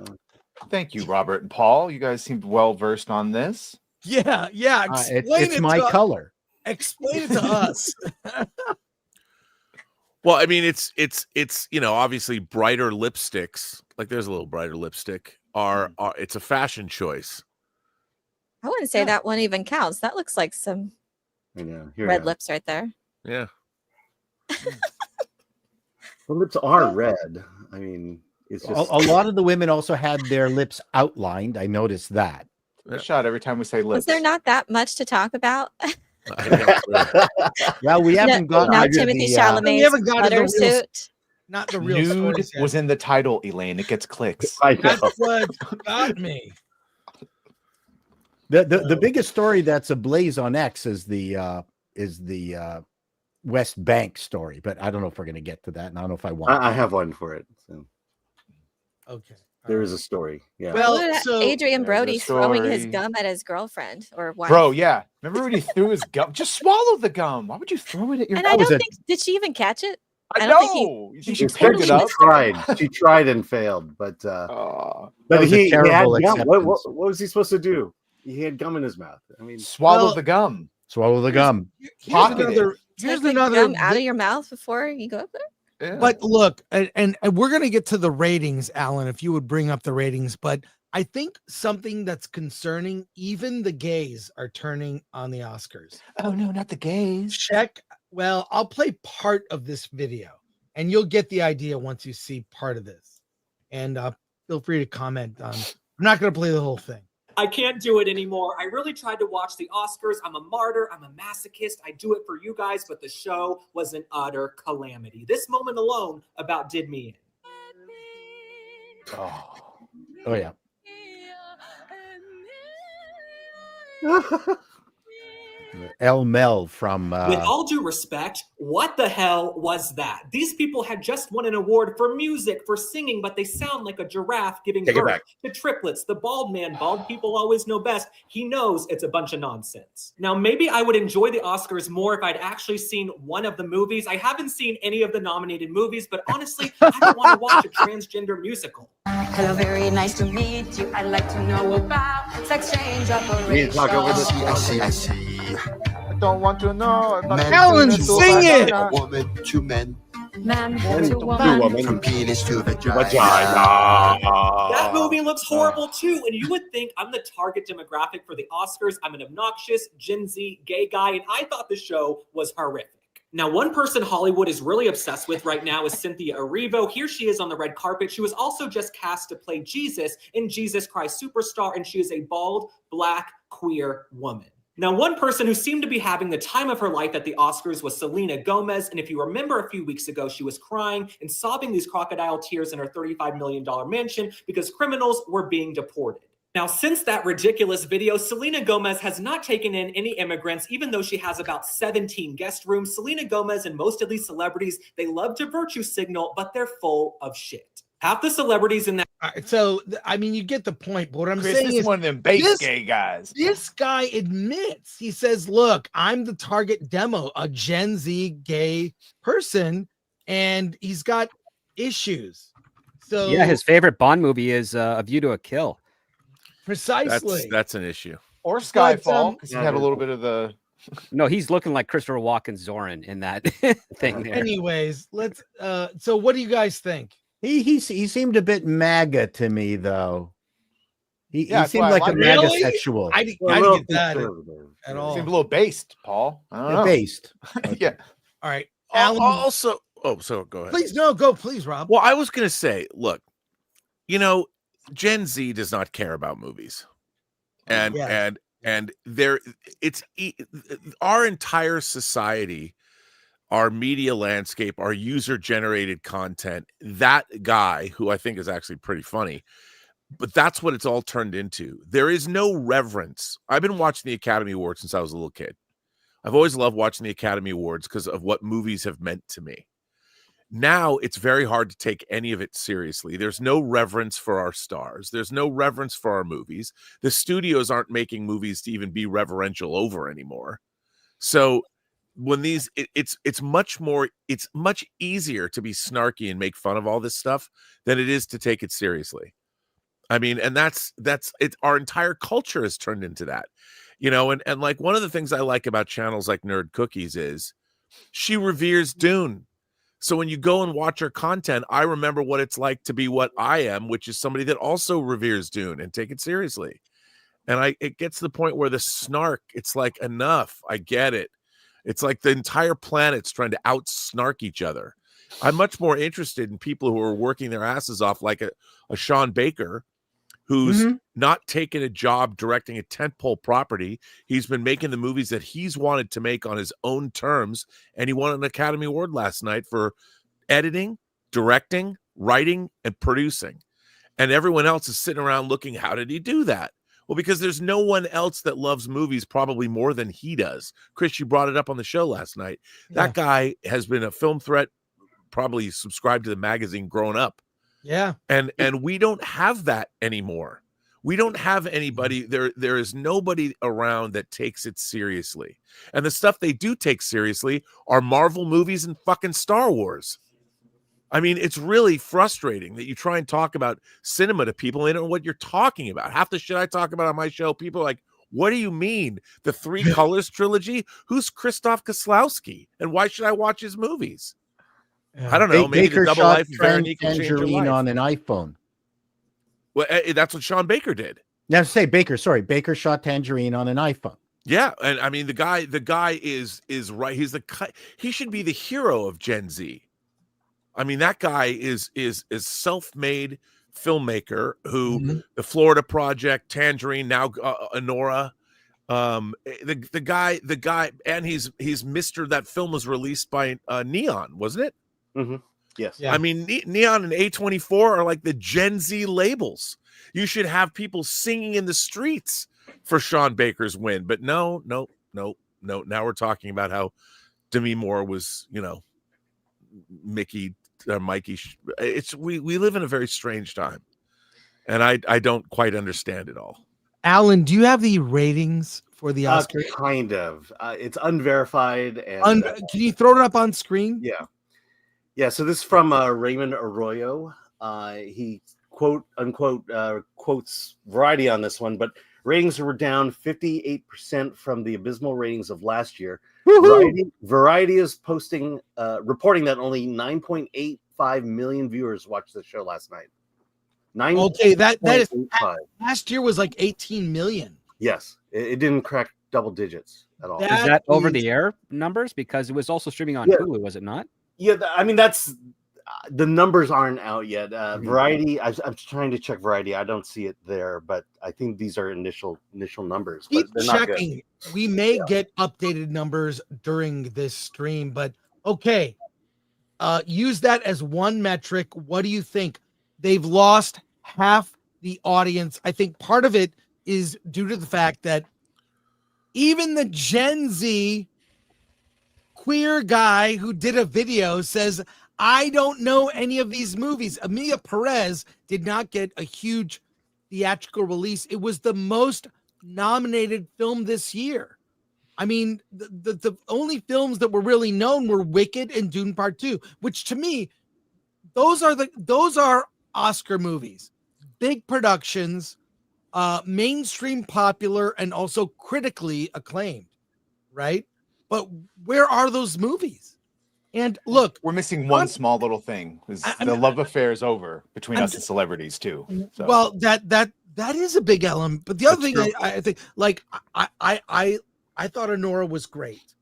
Thank you, Robert and Paul. You guys seemed well versed on this. Yeah. Explain It's my color. Explain it to us. Well, I mean, it's obviously brighter lipsticks. Like there's a little brighter lipstick. Are it's a fashion choice. I wouldn't say that one even counts. That looks like some I know. Here red we go. lips right there. Yeah. The lips are red. I mean, it's A, just a lot of the women also had their lips outlined. I noticed that. A shot every time we say lips. Was there not that much to talk about? Well, we haven't got now to Timothy the, We Chalamet's haven't got to the real suit. not the real Nude stories yet. was in the title, Elaine. It gets clicks. I know. That's what got me. the biggest story that's ablaze on X is the West Bank story, but I don't know if we're going to get to that, and I don't know if I want. I have one for it. So Okay. there is a story. Yeah. Well, Look at so Adrian there's a Brody throwing his story. gum at his girlfriend or wife. Bro, yeah. Remember when he threw his gum? Just swallow the gum. Why would you throw it at your And I That was don't a- think did she even catch it? I I don't think he- know. You think she She picked it up? tried. She tried and failed, but That but was a he had terrible gum. What acceptance. was he supposed to do? He had gum in his mouth. I mean, Swallow Well- the gum. Swallow the gum. Pocket it. Here's Take the another gum out of your mouth before you go up there. Yeah. But look, and we're gonna get to the ratings, Alan, if you would bring up the ratings. But I think something that's concerning, even the gays are turning on the Oscars. oh no, not the gays. Check Well, I'll play part of this video, and you'll get the idea once you see part of this. And feel free to comment. I'm not going to play the whole thing. I can't do it anymore. I really tried to watch the Oscars. I'm a martyr. I'm a masochist. I do it for you guys, but the show was an utter calamity. This moment alone about did me in. Oh yeah. El Mel from With all due respect, what the hell was that? These people had just won an award for music, for singing, but they sound like a giraffe giving Take it birth back. to triplets. The bald man, bald people always know best. He knows it's a bunch of nonsense. Now, maybe I would enjoy the Oscars more if I'd actually seen one of the movies. I haven't seen any of the nominated movies, but honestly, I don't want to watch a transgender musical. Hello, very nice to meet you. I'd like to know about sex change operations. We need to talk over this. I see. I don't want to know about Ellen, sing it! Woman to men. Man to to woman. woman. From penis to vagina. That movie looks horrible too, and you would think I'm the target demographic for the Oscars. I'm an obnoxious Gen Z gay guy, and I thought the show was horrific. Now, one person Hollywood is really obsessed with right now is Cynthia Erivo. Here she is on the red carpet. She was also just cast to play Jesus in Jesus Christ Superstar, and she is a bald, black, queer woman. Now, one person who seemed to be having the time of her life at the Oscars was Selena Gomez. And if you remember a few weeks ago, she was crying and sobbing these crocodile tears in her $35 million mansion because criminals were being deported. Now, since that ridiculous video, Selena Gomez has not taken in any immigrants, even though she has about 17 guest rooms. Selena Gomez and most of these celebrities, they love to virtue signal, but they're full of shit. Half the celebrities in that. All right, so, I mean, you get the point. But what I'm Chris, saying this is one of them base this- gay guys. this guy admits, he says, look, I'm the target demo, a Gen Z gay person, and he's got issues. So Yeah, his favorite Bond movie is A View to a Kill. precisely. That's an issue. Or Skyfall, um, because he had a little bit of the. No, he's looking like Christopher Walken Zorin in that thing there. Anyways, let's so what do you guys think? he seemed a bit MAGA to me though. He that's seemed why I like a like him. MAGA Really? sexual. I didn't A little get that conservative. at all. Seemed a little based, Paul. I don't know. Based. Yeah. All right, Alan, Also, so go ahead. please go, please, Rob. Well, I was going to say, look, Gen Z does not care about movies, and Yes. and there, our entire society, our media landscape, our user generated content. That guy, who I think is actually pretty funny, but that's what it's all turned into. There is no reverence. I've been watching the Academy Awards since I was a little kid. I've always loved watching the Academy Awards because of what movies have meant to me. Now it's very hard to take any of it seriously. There's no reverence for our stars. There's no reverence for our movies. The studios aren't making movies to even be reverential over anymore. So when it's much easier to be snarky and make fun of all this stuff than it is to take it seriously. I mean, and that's it. Our entire culture has turned into that, and like one of the things I like about channels like Nerd Cookies is she reveres Dune. So when you go and watch her content, I remember what it's like to be what I am, which is somebody that also reveres Dune and take it seriously. And it gets to the point where the snark, it's like, enough. I get it. It's like the entire planet's trying to out-snark each other. I'm much more interested in people who are working their asses off, like a Sean Baker, who's not taken a job directing a tentpole property. He's been making the movies that he's wanted to make on his own terms, and he won an Academy Award last night for editing, directing, writing, and producing. And everyone else is sitting around looking, how did he do that? Well, because there's no one else that loves movies probably more than he does. Chris, you brought it up on the show last night. That guy has been a film threat, probably subscribed to the magazine growing up. Yeah. And we don't have that anymore. We don't have anybody there is nobody around that takes it seriously. And the stuff they do take seriously are Marvel movies and fucking Star Wars. I mean, it's really frustrating that you try and talk about cinema to people and they don't know what you're talking about. Half the shit I talk about on my show, people are like, what do you mean? The Three Colors trilogy? Who's Krzysztof Kieslowski? And why should I watch his movies? I don't know. Maybe Baker the double shot life of Veronique can change your Tangerine life. on an iPhone. Well, that's what Sean Baker did. Now say Baker, sorry, Baker shot Tangerine on an iPhone. Yeah, and I mean the guy is right. He should be the hero of Gen Z. I mean, that guy is self-made filmmaker who the Florida Project, Tangerine, now Anora. The guy, and he's Mr. That film was released by Neon, wasn't it? Mm-hmm. Yes. Yeah. I mean, Neon and A24 are like the Gen Z labels. You should have people singing in the streets for Sean Baker's win, but no. Now we're talking about how Demi Moore was, Mikey. Mikey, we live in a very strange time, and I don't quite understand it all. Alan, do you have the ratings for the Oscars? Kind of. It's unverified. And can you throw it up on screen? Yeah. So this is from Raymond Arroyo. He quote unquote quotes Variety on this one, but ratings were down 58% from the abysmal ratings of last year. Variety is reporting that only 9.85 million viewers watched the show last night. Okay, that is last year was like 18 million. Yes, it didn't crack double digits at all. Is that over the air numbers? Because it was also streaming on Hulu, was it not? Yeah, I mean that's the numbers aren't out yet. Variety, I'm trying to check Variety. I don't see it there, but I think these are initial numbers. Keep but they're checking. Not good. We may get updated numbers during this stream, but okay. Use that as one metric. What do you think? They've lost half the audience. I think part of it is due to the fact that even the Gen Z queer guy who did a video says, I don't know any of these movies. Emilia Perez did not get a huge theatrical release. It was the most nominated film this year. I mean, the only films that were really known were Wicked and Dune Part 2, which to me, those are Oscar movies. Big productions, mainstream popular, and also critically acclaimed, right? But where are those movies? And look, we're missing one small little thing. The love affair is over between us and celebrities too. So. Well, that is a big element. But the other thing I think, like, I thought Anora was great.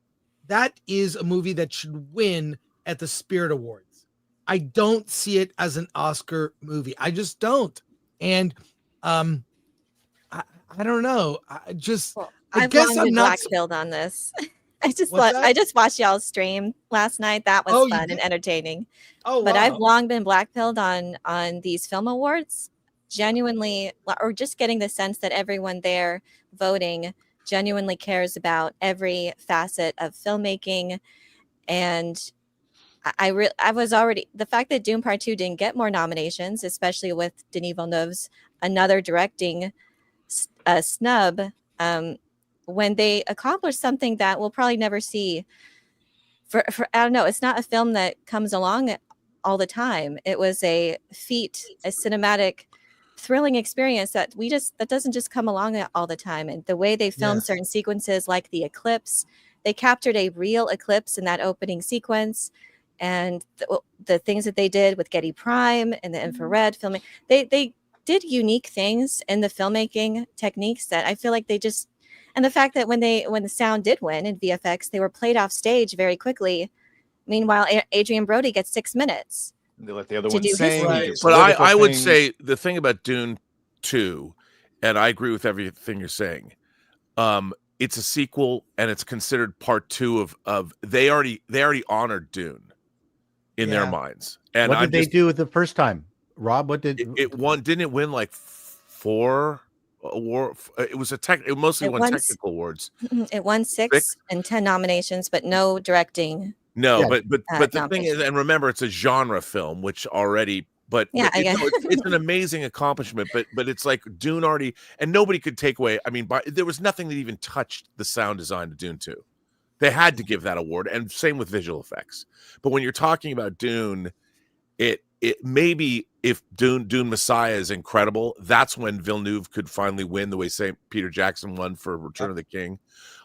That is a movie that should win at the Spirit Awards. I don't see it as an Oscar movie. I just don't. And I don't know. I guess I'm not black-pilled on this. I just watched y'all's stream last night. That was fun and entertaining. But I've long been black-pilled on these film awards. Genuinely, or just getting the sense that everyone there voting genuinely cares about every facet of filmmaking. And I was already, the fact that Dune Part 2 didn't get more nominations, especially with Denis Villeneuve's another directing snub, when they accomplish something that we'll probably never see for I don't know, it's not a film that comes along all the time. It was a feat, a cinematic thrilling experience that doesn't just come along all the time. And the way they filmed certain sequences, like the eclipse, they captured a real eclipse in that opening sequence. And the things that they did with Getty Prime and the infrared filming, they did unique things in the filmmaking techniques that I feel like they just. And the fact that when the sound did win in VFX, they were played off stage very quickly. Meanwhile, Adrian Brody gets 6 minutes. They let the other one sing. Right. But I would say the thing about Dune 2, and I agree with everything you're saying. It's a sequel, and it's considered part 2 of they already honored Dune in their minds. And what did they do with the first time, Rob? What did it won? Didn't it win like 4? Award. It was it mostly won technical awards. It won 6 and 10 nominations, but no directing. No, but the thing is, and remember, it's a genre film, which already, it's an amazing accomplishment. But it's like Dune already, and nobody could take away. I mean, there was nothing that even touched the sound design of Dune 2. They had to give that award, and same with visual effects. But when you're talking about Dune, it maybe if Dune Messiah is incredible, that's when Villeneuve could finally win the way Peter Jackson won for Return of the King.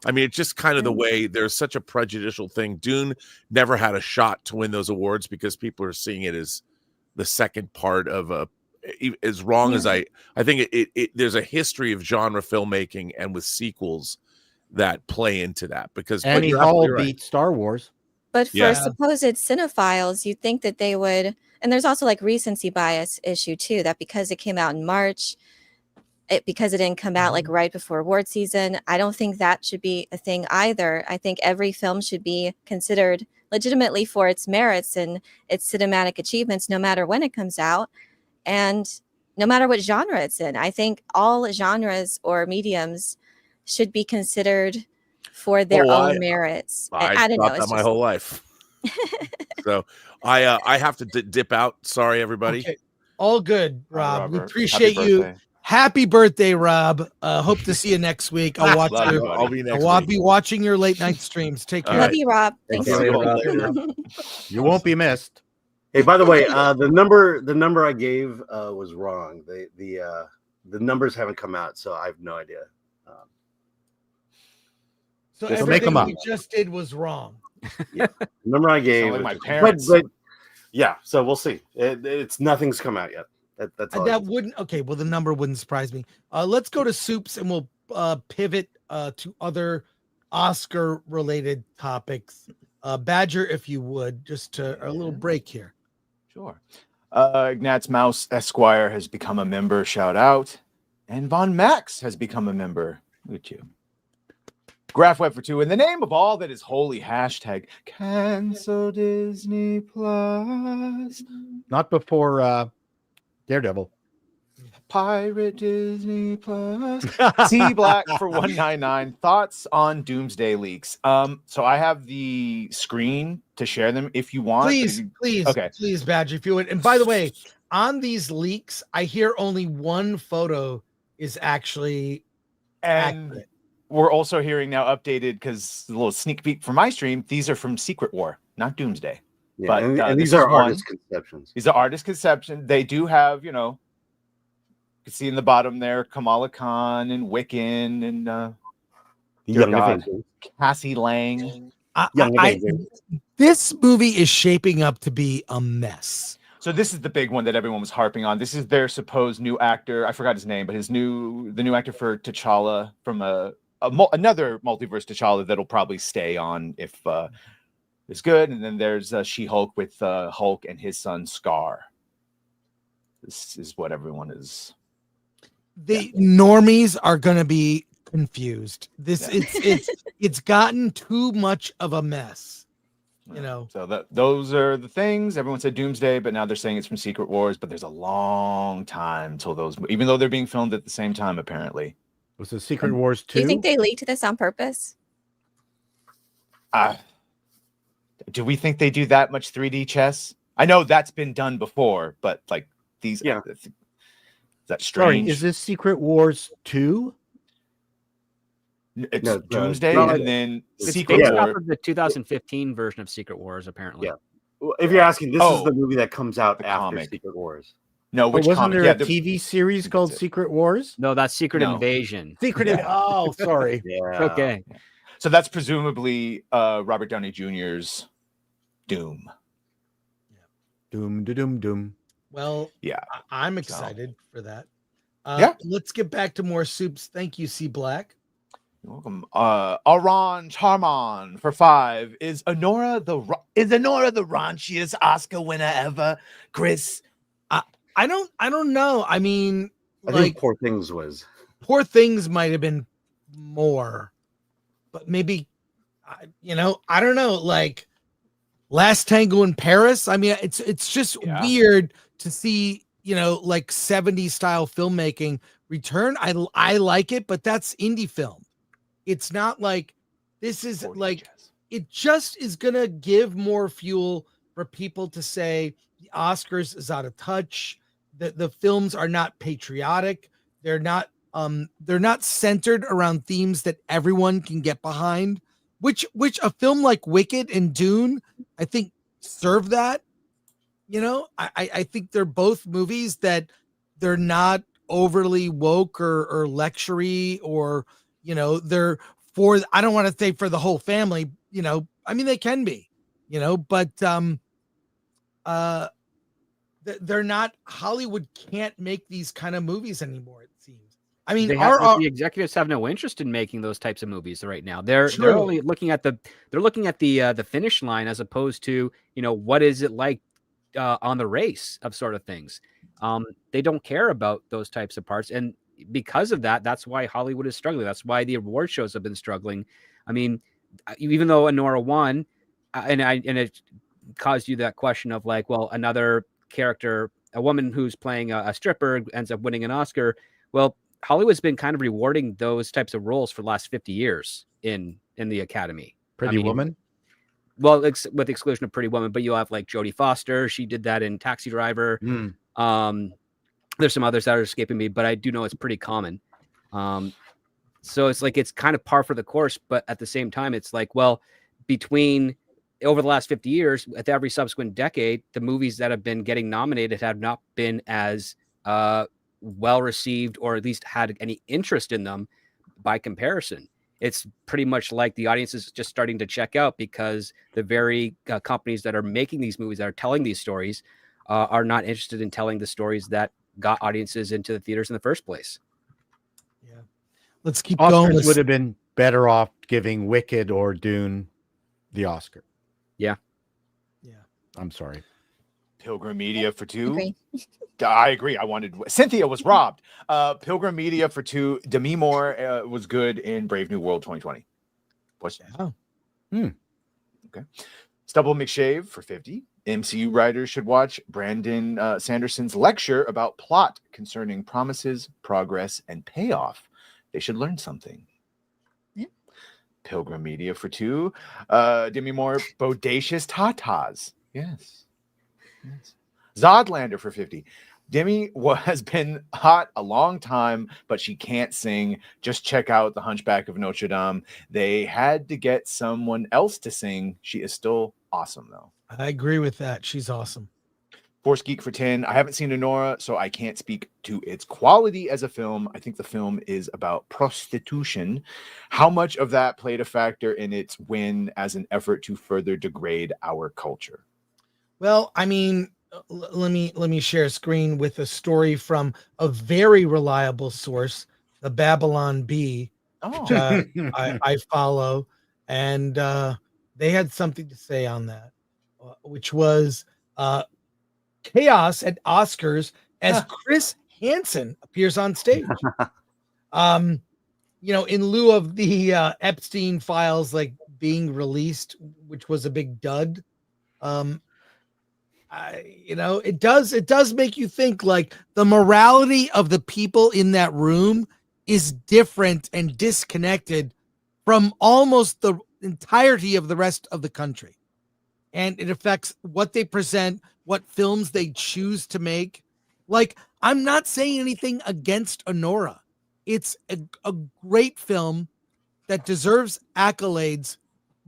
I mean, it's just kind of the way there's such a prejudicial thing. Dune never had a shot to win those awards because people are seeing it as the second part of as wrong as I think there's a history of genre filmmaking and with sequels that play into that because Annie Hall beat Star Wars. But for supposed cinephiles, you'd think that they would, and there's also like recency bias issue too, that because it came out in March, because it didn't come out like right before award season, I don't think that should be a thing either. I think every film should be considered legitimately for its merits and its cinematic achievements, no matter when it comes out, and no matter what genre it's in. I think all genres or mediums should be considered for their own merits. I don't thought know. that my whole life. So I have to dip out. Sorry, everybody. Okay. All good, Rob. We Robert. appreciate Happy you. birthday. Happy birthday, Rob. Hope to see you next week. I'll watch Love your, you, buddy. I'll be next I'll week. be watching your late night streams. Take care. Love you, Rob. Thank Thanks. you. You won't be missed. Hey, by the way, the number I gave was wrong. The numbers haven't come out, so I have no idea. So Just everything make 'em up. we just did was wrong. The number I gave, Sound like my but- parents. but yeah. So we'll see. It's nothing's come out yet. That's all. That wouldn't. Okay, well the number wouldn't surprise me. Let's go to Soups and we'll pivot to other Oscar related topics. Badger, if you would, just to a little break here. Sure. Ignatz Mouse Esquire has become a member. Shout out. And Von Max has become a member. Look at you. Graph Web for 2. In the name of all that is holy, hashtag cancel Disney Plus. Not before Daredevil. Pirate Disney Plus. C Black for 199. Thoughts on Doomsday leaks. So I have the screen to share them if you want. Please, Badger, if you would. And by the way, on these leaks, I hear only one photo is actually accurate. We're also hearing now updated because a little sneak peek from my stream. These are from Secret War, not Doomsday. Yeah, But and this these are is one. artist conceptions. These are artist conception. They do have, you can see in the bottom there Kamala Khan and Wiccan and Young Avengers. Cassie Lang. This movie is shaping up to be a mess. So this is the big one that everyone was harping on. This is their supposed new actor. I forgot his name, but the new actor for T'Challa from another multiverse T'Challa that'll probably stay on if it's good. And then there's She-Hulk with Hulk and his son Scar. This is what everyone is. The normies are going to be confused. It's gotten too much of a mess. So those are the things. Everyone said Doomsday, but now they're saying it's from Secret Wars. But there's a long time till those, even though they're being filmed at the same time, apparently. Was it Secret Wars 2? Do you think they leaked this on purpose? Do we think they do that much 3D chess? I know that's been done before, but like these, is that strange? Sorry, is this Secret Wars 2? It's Doomsday, and then Secret based War. off of the 2015 version of Secret Wars, apparently. Yeah. Well, if you're asking, this is the movie that comes out after comic. Secret Wars. No, which wasn't comic? there a TV series called Secret Wars? No, that's Secret Invasion. Oh, sorry. Okay. So that's presumably Robert Downey Jr.'s Doom. Doom. Well, yeah, I'm excited for that. Let's get back to more Soups. Thank you, C Black. You're welcome. Orange Harmon for 5. Is Anora the raunchiest Oscar winner ever? Chris, I don't know. I mean, I think Poor Things was. Poor Things might have been more, but maybe, I don't know. Like Last Tango in Paris. I mean, it's just weird to see, like 70s style filmmaking return. I like it, but that's indie film. It's not like this is like it just is gonna give more fuel for people to say the Oscars is out of touch. The films are not patriotic. They're not centered around themes that everyone can get behind. Which a film like Wicked and Dune, I think, serve that. I think they're both movies that they're not overly woke or lectury or they're for, I don't want to say for the whole family, I mean, they can be, but they're not, Hollywood can't make these kind of movies anymore, it seems. I mean, the executives have no interest in making those types of movies right now. They're only looking at the finish line as opposed to, what is it like on the race of sort of things. They don't care about those types of parts, and because of that, that's why Hollywood is struggling. That's why the award shows have been struggling. I mean, even though Anora won, and it caused you that question of like, well, another character, a woman who's playing a stripper ends up winning an Oscar. Well, Hollywood's been kind of rewarding those types of roles for the last 50 years in the Academy. Pretty Woman? Well, with the exclusion of Pretty Woman, but you'll have like Jodie Foster. She did that in Taxi Driver. There's some others that are escaping me, but I do know it's pretty common. So it's like, it's kind of par for the course, but at the same time, it's like, well, over the last 50 years, with every subsequent decade, the movies that have been getting nominated have not been as well received, or at least had any interest in them by comparison. It's pretty much like the audience is just starting to check out because the very companies that are making these movies, that are telling these stories, are not interested in telling the stories that got audiences into the theaters in the first place. Yeah. Let's keep Oscars going. would have been better off giving Wicked or Dune the Oscar. Yeah. Yeah. I'm sorry. Pilgrim Media for 2. Agree. I agree. Cynthia was robbed. Pilgrim Media for 2. Demi Moore was good in Brave New World 2020. Okay. Stubble McShave for 50. MCU writers should watch Brandon Sanderson's lecture about plot concerning promises, progress, and payoff. They should learn something. Yeah. Pilgrim Media for 2. Demi Moore, Bodacious Tatas. Yes. Zodlander for 50. Demi has been hot a long time, but she can't sing. Just check out The Hunchback of Notre Dame. They had to get someone else to sing. She is still awesome, though. I agree with that. She's awesome. Force Geek for 10. I haven't seen Anora, so I can't speak to its quality as a film. I think the film is about prostitution. How much of that played a factor in its win as an effort to further degrade our culture? Well, I mean, let me share a screen with a story from a very reliable source, the Babylon Bee, which I follow, and they had something to say on that, which was chaos at Oscars as Chris Hansen appears on stage. In lieu of the Epstein files like being released, which was a big dud. It does make you think like the morality of the people in that room is different and disconnected from almost the entirety of the rest of the country. And it affects what they present, what films they choose to make. Like, I'm not saying anything against Anora. It's a great film that deserves accolades,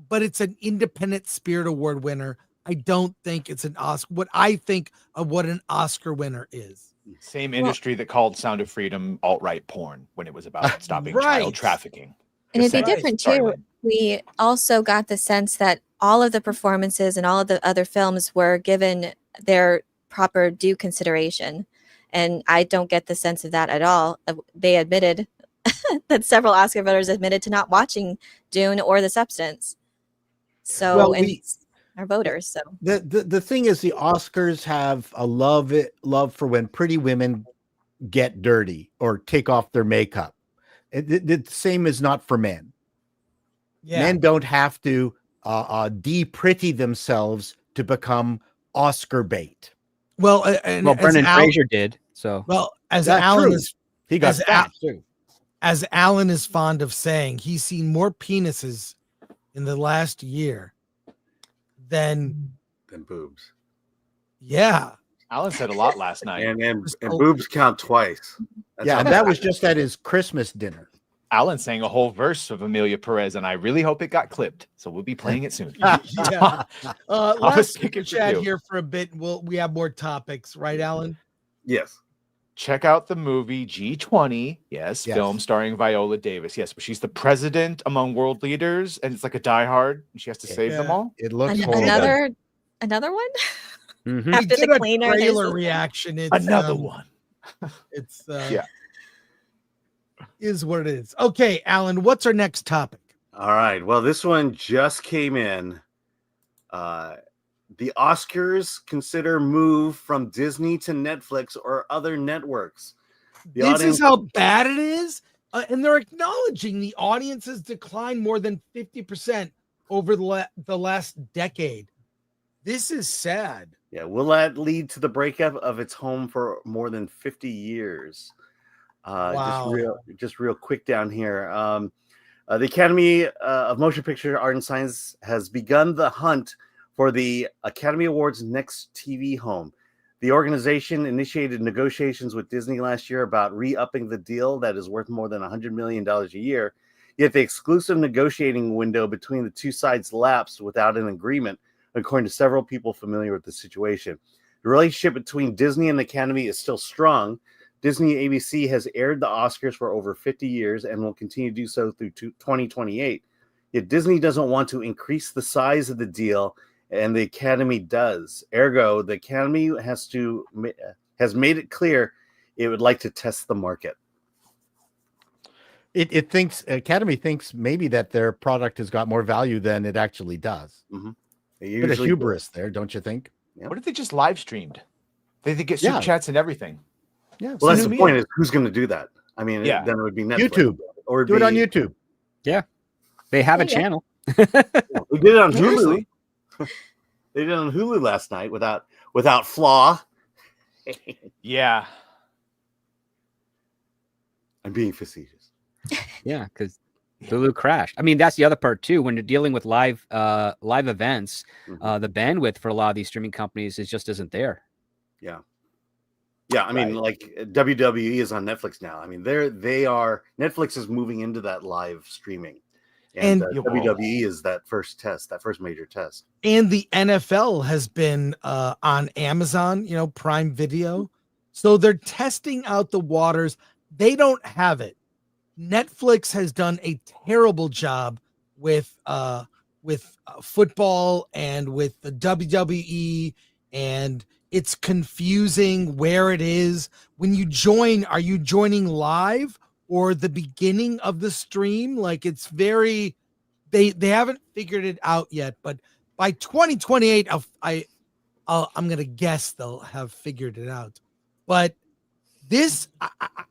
but it's an Independent Spirit Award winner. I don't think it's an Oscar. What I think of what an Oscar winner is. Same industry that called Sound of Freedom alt-right porn when it was about stopping child trafficking. And it'd be different too. We also got the sense that all of the performances and all of the other films were given their proper due consideration. And I don't get the sense of that at all. They admitted that several Oscar voters admitted to not watching Dune or The Substance. So, our voters. So the thing is, the Oscars have a love for when pretty women get dirty or take off their makeup. The same is not for men. Yeah. Men don't have to de-pretty themselves to become Oscar bait. Well, Brendan Fraser did. So as Alan is, he got that too. As Alan is fond of saying, he's seen more penises in the last year than boobs. Yeah. Alan said a lot last night. And boobs count twice. And that was just at his Christmas dinner. Alan sang a whole verse of Amelia Perez, and I really hope it got clipped. So we'll be playing it soon. Let's chat here for a bit. We have more topics, right, Alan? Yes. Check out the movie G20. Yes, film starring Viola Davis. Yes, but she's the president among world leaders, and it's like a Die Hard. And she has to save them all. It looks another one. Mm-hmm. After the cleaner, trailer reaction. It's another one. It's is what it is. Okay, Alan, what's our next topic? All right. Well, this one just came in. The Oscars consider move from Disney to Netflix or other networks. This is how bad it is. And they're acknowledging the audience has declined more than 50% over the last decade. This is sad. Yeah. Will that lead to the breakup of its home for more than 50 years? Wow. Just real quick down here. The Academy of Motion Picture Art and Science has begun the hunt for the Academy Awards' next TV home. The organization initiated negotiations with Disney last year about re-upping the deal that is worth more than $100 million a year. Yet the exclusive negotiating window between the two sides lapsed without an agreement, according to several people familiar with the situation. The relationship between Disney and the Academy is still strong. Disney ABC has aired the Oscars for over 50 years and will continue to do so through 2028. Yet Disney doesn't want to increase the size of the deal, and the Academy does. Ergo, the Academy has made it clear it would like to test the market. Academy thinks maybe that their product has got more value than it actually does. Mm-hmm. Bit of hubris there, don't you think? Yeah. What if they just live streamed? They get super chats and everything. Yeah. Well, that's the point. Is who's going to do that? I mean, yeah. Then it would be Netflix. YouTube, or do it on YouTube. Yeah, they have a channel. We did it on Hulu. They did it on Hulu last night without flaw. Yeah, I'm being facetious. Yeah, because Hulu crashed. I mean, that's the other part too. When you're dealing with live events, the bandwidth for a lot of these streaming companies just isn't there. Yeah. Yeah, I mean, like WWE is on Netflix now. I mean, Netflix is moving into that live streaming, and WWE is that first major test. And the NFL has been on Amazon, Prime Video, so they're testing out the waters. They don't have it. Netflix has done a terrible job with football and with the WWE, and it's confusing where it is. When you join, are you joining live or the beginning of the stream? Like, it's very, they haven't figured it out yet, but by 2028, I'm going to guess they'll have figured it out. But this,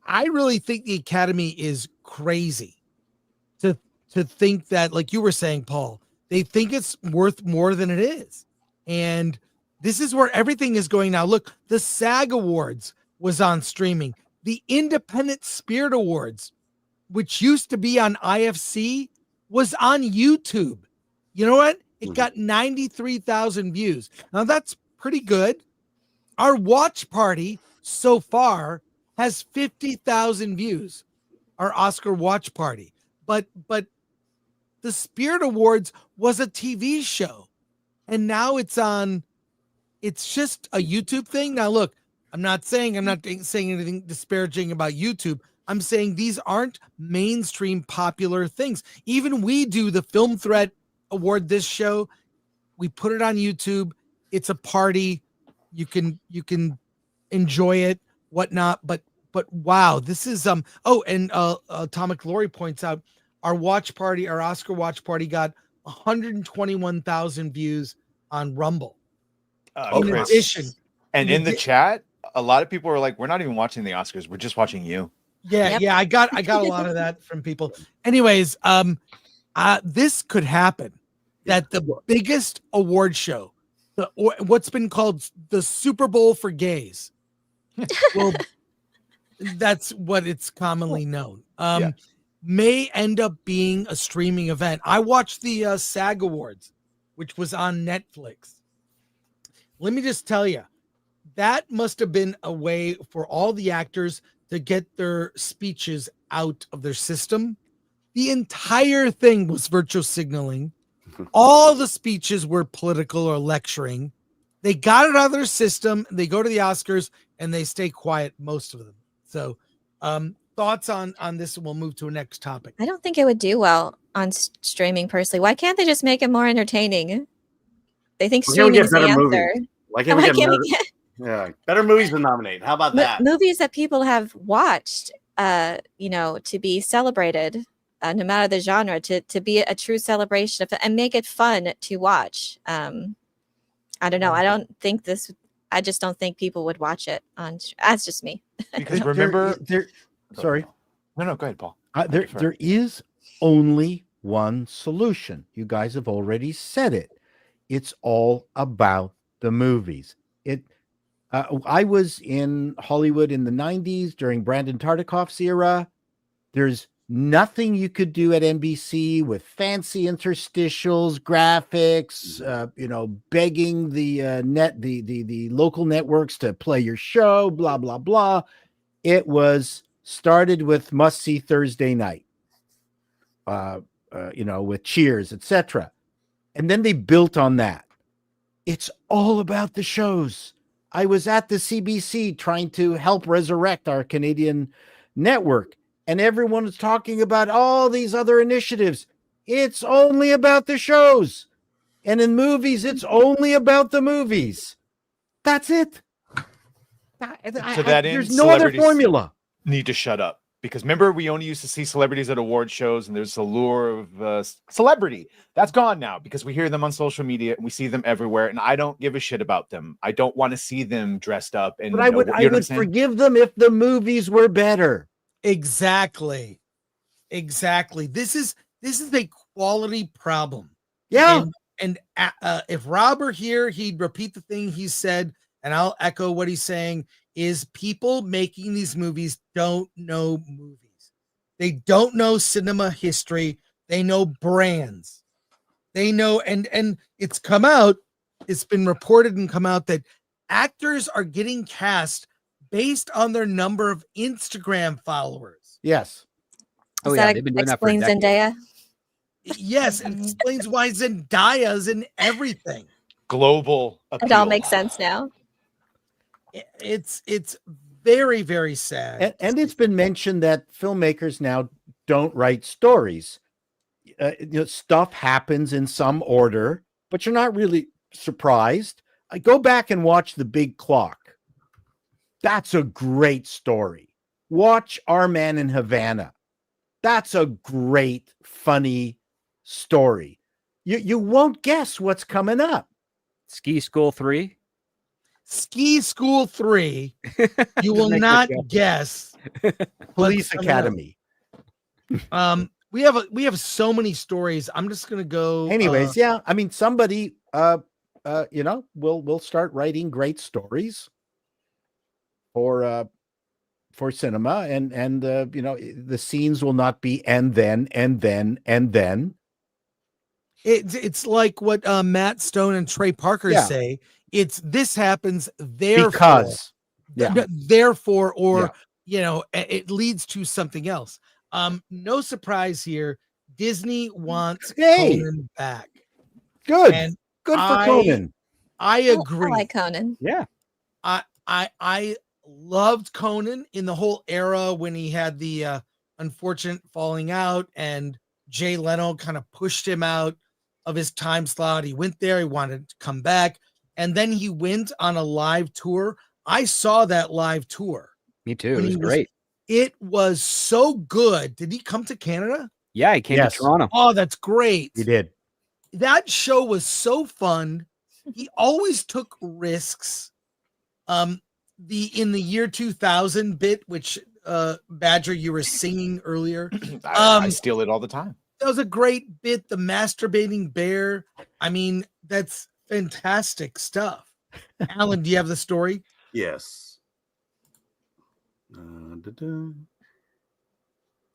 I really think the Academy is crazy to think that, like you were saying, Paul, they think it's worth more than it is. And this is where everything is going now. Look, the SAG Awards was on streaming. The Independent Spirit Awards, which used to be on IFC, was on YouTube. You know what? It got 93,000 views. Now that's pretty good. Our watch party so far has 50,000 views. Our Oscar watch party. But the Spirit Awards was a TV show. And now it's just a YouTube thing. Now, look, I'm not saying anything disparaging about YouTube. I'm saying these aren't mainstream popular things. Even we do the Film Threat Award, this show. We put it on YouTube. It's a party. You can enjoy it, whatnot. But wow, this is Atomic Glory points out our Oscar watch party got 121,000 views on Rumble. In addition, in the chat, a lot of people are like, "We're not even watching the Oscars; we're just watching you." Yeah, yeah, I got a lot of that from people. Anyways, this could happen. That the biggest award show, what's been called the Super Bowl for gays, well, that's what it's commonly known. May end up being a streaming event. I watched the SAG Awards, which was on Netflix. Let me just tell you, that must have been a way for all the actors to get their speeches out of their system. The entire thing was virtual signaling. All the speeches were political or lecturing. They got it out of their system. They go to the Oscars and they stay quiet, most of them. So thoughts on this, and we'll move to a next topic. I don't think it would do well on streaming personally. Why can't they just make it more entertaining? They think streaming is the answer. Why can't we get better movies to nominate? How about that? Movies that people have watched to be celebrated, no matter the genre, to be a true celebration of it and make it fun to watch. I don't know. I just don't think people would watch it on. That's just me. Because remember, sorry. No, go ahead, Paul. There is only one solution. You guys have already said it. It's all about the movies. I was in Hollywood in the 90s during Brandon Tartikoff's era. There's nothing you could do at NBC with fancy interstitials, graphics, begging the local networks to play your show, blah, blah, blah. It was started with Must See Thursday Night, with Cheers, etc. And then they built on that. It's all about the shows. I was at the CBC trying to help resurrect our Canadian network, and everyone was talking about all these other initiatives. It's only about the shows. And in movies, it's only about the movies. That's it. To that end, there's no other formula. Need to shut up. Because remember, we only used to see celebrities at award shows, and there's the lure of celebrity. That's gone now because we hear them on social media and we see them everywhere. And I don't give a shit about them. I don't want to see them dressed up. And but I would forgive them if the movies were better. Exactly. This is a quality problem. Yeah. And if Rob were here, he'd repeat the thing he said, and I'll echo what he's saying. Is people making these movies don't know movies. They don't know cinema history. They know brands. They know, and it's come out, it's been reported and come out that actors are getting cast based on their number of Instagram followers. Yes. Oh, yeah, they've been doing that for explains Zendaya. Yes, it explains why Zendaya's in everything. Global appeal. It all makes sense now. It's very, very sad. And it's been mentioned that filmmakers now don't write stories. Stuff happens in some order, but you're not really surprised. Go back and watch The Big Clock. That's a great story. Watch Our Man in Havana. That's a great, funny story. You won't guess what's coming up. Ski School 3. Ski School 3. You will not guess. Police Academy. We have so many stories. I'm just gonna go. Anyways, yeah. I mean, somebody we'll start writing great stories for cinema, and the scenes will not be and then. It's like what Matt Stone and Trey Parker say. It's this happens therefore, because therefore, or it leads to something else. No surprise here. Disney wants Conan back. Good. And good for Conan. I agree. I like Conan. Yeah. I loved Conan in the whole era when he had the unfortunate falling out and Jay Leno kind of pushed him out of his time slot. He went there. He wanted to come back. And then he went on a live tour. I saw that live tour. Me too. It was great. It was so good. Did he come to Canada? Yeah, he came to Toronto. Oh, that's great. He did. That show was so fun. He always took risks. In the year 2000 bit, which Badger, you were singing earlier. I steal it all the time. That was a great bit. The masturbating bear. I mean, that's fantastic stuff. Alan, do you have the story? Yes.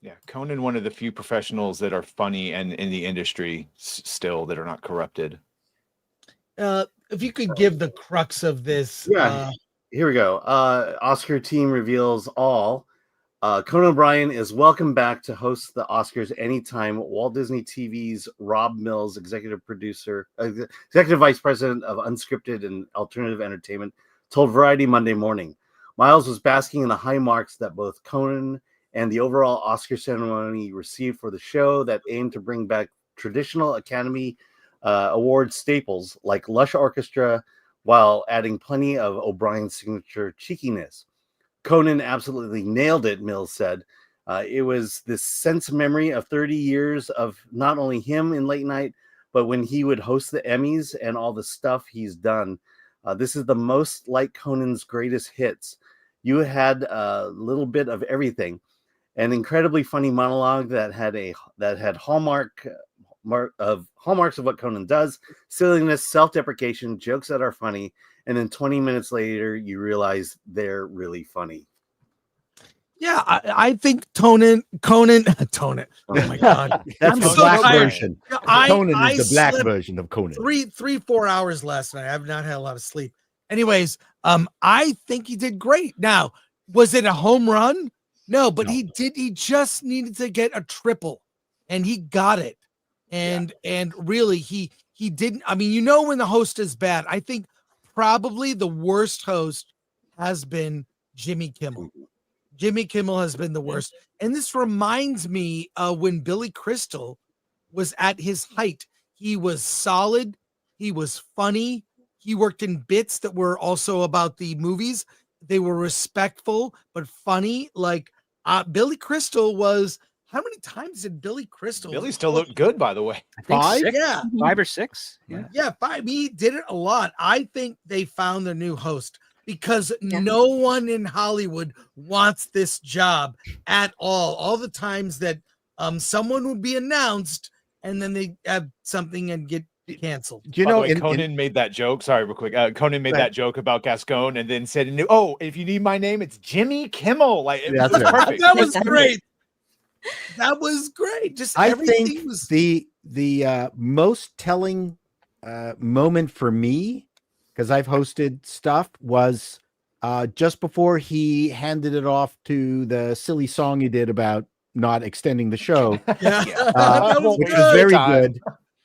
Yeah, Conan, one of the few professionals that are funny and in the industry still that are not corrupted. If you could give the crux of this. Here we go. Oscar team reveals all. Conan O'Brien is welcome back to host the Oscars anytime. Walt Disney TV's Rob Mills, executive vice president of unscripted and alternative entertainment, told Variety Monday morning. Miles was basking in the high marks that both Conan and the overall Oscar ceremony received for the show that aimed to bring back traditional Academy Award staples like lush orchestra while adding plenty of O'Brien's signature cheekiness. Conan absolutely nailed it, Mills said. It was this sense memory of 30 years of not only him in late night, but when he would host the Emmys and all the stuff he's done. This is the most like Conan's greatest hits. You had a little bit of everything. An incredibly funny monologue that had hallmarks of what Conan does: silliness, self-deprecation, jokes that are funny, and then 20 minutes later you realize they're really funny. Yeah, I think Conan. Oh my God, That's the black version. Conan I is the black slept version of Conan. 4 hours last night. I have not had a lot of sleep. Anyways, I think he did great. Now, was it a home run? No, but he just needed to get a triple, and he got it. And really, he didn't. I mean, when the host is bad, I think probably the worst host has been Jimmy Kimmel. Jimmy Kimmel has been the worst. And this reminds me of when Billy Crystal was at his height. He was solid. He was funny. He worked in bits that were also about the movies. They were respectful, but funny. Like Billy Crystal was, how many times did Billy Crystal? Billy still looked good, by the way. I think 5? 6, Yeah. 5 or 6. Yeah, 5. He did it a lot. I think they found their new host, because no one in Hollywood wants this job at all. All the times that someone would be announced and then they have something and get canceled. Conan made that joke. Sorry, real quick. Conan made that joke about Gascon and then said, "Oh, if you need my name, it's Jimmy Kimmel." Like, it was perfect. That was great. That was great. Just I everything think was the most telling moment for me, because I've hosted stuff, was just before he handed it off to the silly song he did about not extending the show, which was very good,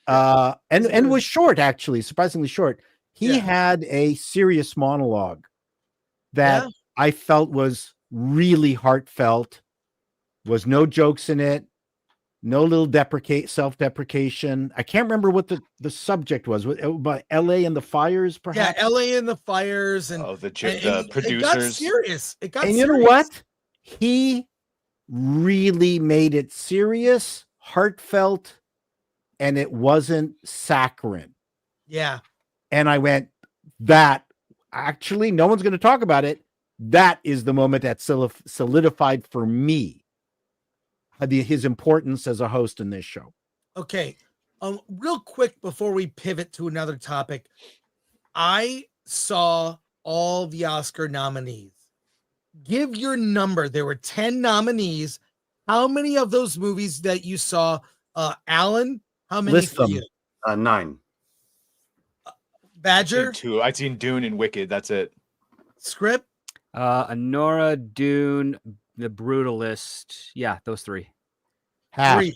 and was short, actually, surprisingly short. He had a serious monologue that I felt was really heartfelt, was no jokes in it, no little self-deprecation. I can't remember what the subject was. About LA and the fires, perhaps. Yeah, LA and the fires, and the producers. It got serious. It got and serious. you know what? He really made it serious, heartfelt, and it wasn't saccharine. Yeah. And I went, that actually, no one's going to talk about it. That is the moment that solidified for me his importance as a host in this show. Okay. Real quick before we pivot to another topic, I saw all the Oscar nominees. Give your number. There were 10 nominees. How many of those movies that you saw, Alan? How many List for them. you? 9. Badger? 2. I'd seen Dune and Wicked. That's it. Script? Anora, Dune, The Brutalist. Yeah, those 3. 3.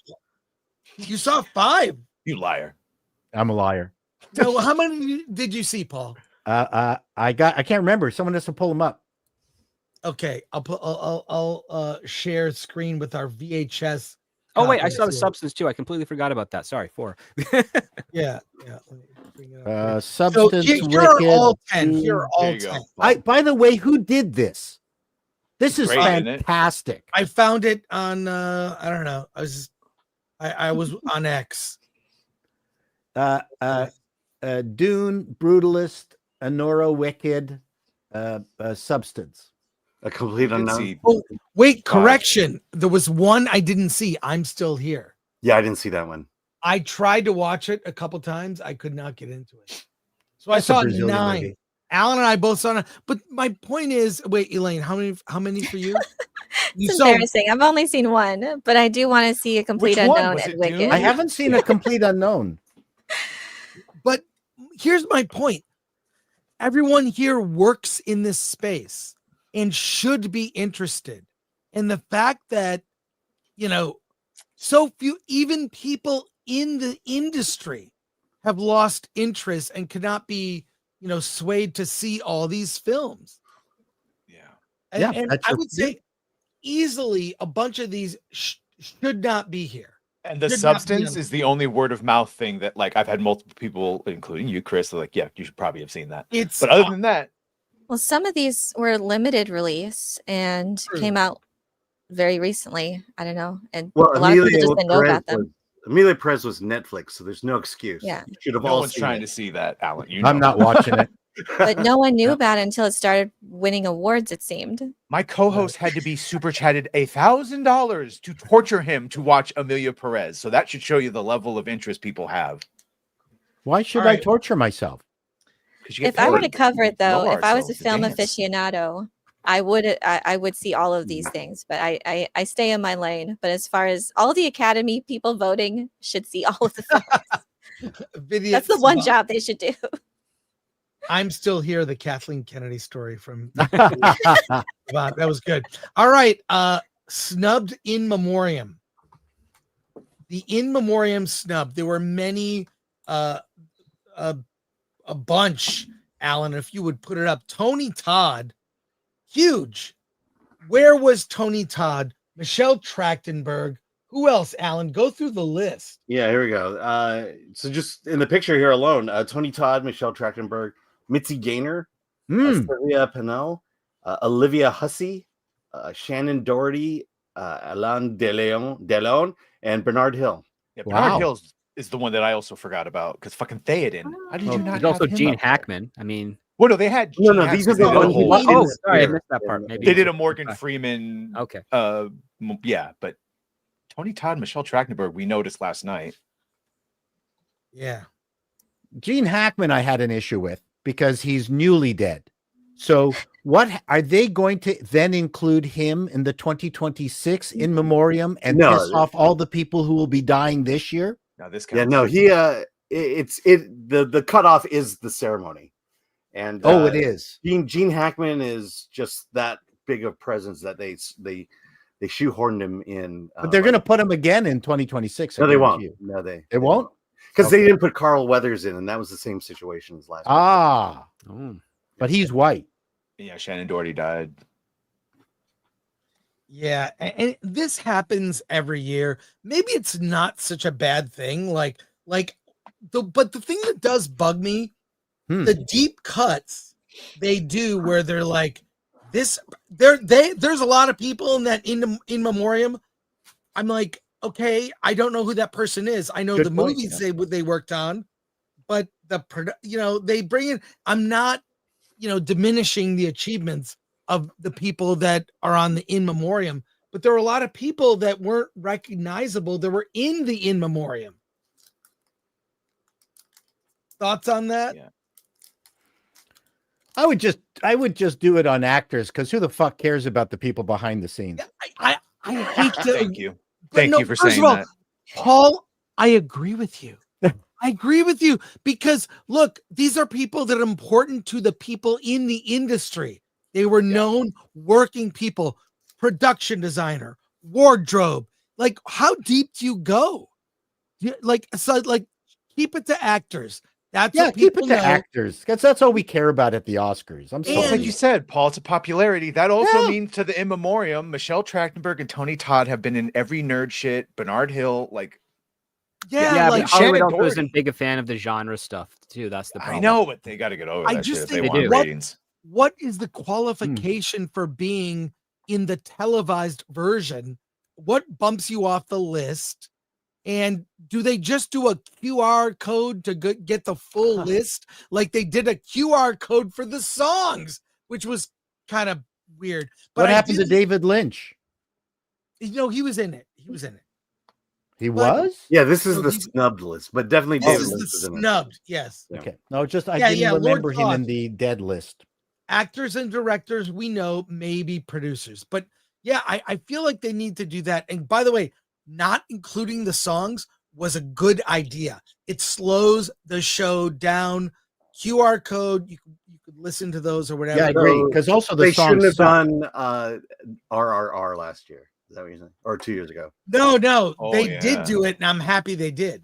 You saw 5. You liar. I'm a liar. So how many did you see, Paul? I can't remember. Someone has to pull them up. Okay, I'll share screen with our VHS. Oh wait, I saw The Substance too. I completely forgot about that. Sorry, 4. Yeah. Substance. So here are all 10. Here are all 10. By the way, who did this? This is Great, fantastic. I found it on I don't know. I was on X. Dune, Brutalist, Anora, Wicked, Substance. A complete unknown. Oh, wait, correction. There was one I didn't see. I'm Still Here. Yeah, I didn't see that one. I tried to watch it a couple times. I could not get into it. So That's I saw a Brazilian 9. movie. Alan and I both saw it. But my point is, wait, Elaine, how many for you? It's embarrassing. I've only seen 1, but I do want to see A Complete Unknown and Wicked. I haven't seen A Complete Unknown. But here's my point. Everyone here works in this space and should be interested. And the fact that, so few, even people in the industry have lost interest and cannot be, swayed to see all these films. Yeah. And I would say easily a bunch of these should not be here. And The Substance is the only word of mouth thing that, like, I've had multiple people, including you, Chris, like, yeah, you should probably have seen that. But other than that, Well, some of these were limited release and came out very recently. I don't know, and Well, a lot of people just didn't know about them. Amelia Perez was Netflix, so there's no excuse. Yeah. You should have No all one's seen trying it. to see that, Alan. I'm not watching it. But no one knew about it until it started winning awards, it seemed. My co-host had to be super chatted $1,000 to torture him to watch Amelia Perez. So that should show you the level of interest people have. Why should I torture myself? If I were to cover it, though, Lower if I was a ourselves to film dance. aficionado, I would see all of these things. But I stay in my lane. But as far as all the Academy people voting should see all of the films. That's the one job they should do. I'm still here. The Kathleen Kennedy story from that was good. All right, Snubbed in Memoriam. The in memoriam snub. There were many, a bunch. Alan, if you would put it up, Tony Todd, huge. Where was Tony Todd? Michelle Trachtenberg. Who else? Alan, go through the list. Yeah, here we go. So just in the picture here alone, Tony Todd, Michelle Trachtenberg, Mitzi Gaynor, Sylvia Pennell, Olivia Hussey, Shannon Doherty, Alain DeLeon, and Bernard Hill. Yeah, Bernard Hill is the one that I also forgot about because fucking Theoden. How did you not? There's also have him Gene up there? Hackman. I mean, Well, no, they had. No, Gene these are Hackman. the They did a ones. whole- oh, sorry, I missed that part. Maybe They did a Morgan Freeman. Okay. Yeah, but Tony Todd, and Michelle Trachtenberg, we noticed last night. Yeah. Gene Hackman, I had an issue with because he's newly dead. So, what are they going to then include him in the 2026 in memoriam and piss off all the people who will be dying this year? Now this Yeah, no, the cutoff is the ceremony, and it is. Gene Hackman is just that big of presence that they shoehorned him in. But they're going to put him again in 2026. No, they won't. No, they won't because they didn't put Carl Weathers in, and that was the same situation as last. But he's white. Yeah, Shannon Doherty died. Yeah, and this happens every year. Maybe it's not such a bad thing. But the thing that does bug me, the deep cuts they do where they're like this. There's a lot of people in that in memoriam. I'm like, okay, I don't know who that person is. I know the movies they worked on, but they bring in. I'm not, diminishing the achievements of the people that are on the in memoriam, but there are a lot of people that weren't recognizable that were in the in memoriam. Thoughts on that? Yeah. I would just do it on actors because who the fuck cares about the people behind the scenes? I hate to. Thank you. Thank you for saying that. Paul, I agree with you. I agree with you because look, these are people that are important to the people in the industry. They were known working people, production designer, wardrobe. Like, how deep do you go? Keep it to actors. That's what keep it people to know. actors. That's all we care about at the Oscars. I'm sorry. Like you said, Paul, it's a popularity. That also means to the in memoriam, Michelle Trachtenberg and Tony Todd have been in every nerd shit. Bernard Hill, but Shannon Hollywood also Doherty. isn't big a fan of the genre stuff too. That's the problem. I know, but they got to get over that shit if they want ratings. What is the qualification for being in the televised version? What bumps you off the list? And do they just do a QR code to get the full list? Like they did a QR code for the songs, which was kind of weird. But what happened to David Lynch? He was in it. He was in it. He was? Yeah, this is the snubbed list, but definitely This David is Lynch the is in it. snubbed. Yes. Okay. No, I didn't remember him in the dead list. Actors and directors we know, maybe producers, but yeah, I feel like they need to do that. And by the way, not including the songs was a good idea. It slows the show down. QR code, you could listen to those or whatever. Yeah, I agree. Because also the they songs shouldn't have suck. done RRR last year. Is that what you're saying? Or 2 years ago? No, Oh, they did do it, and I'm happy they did.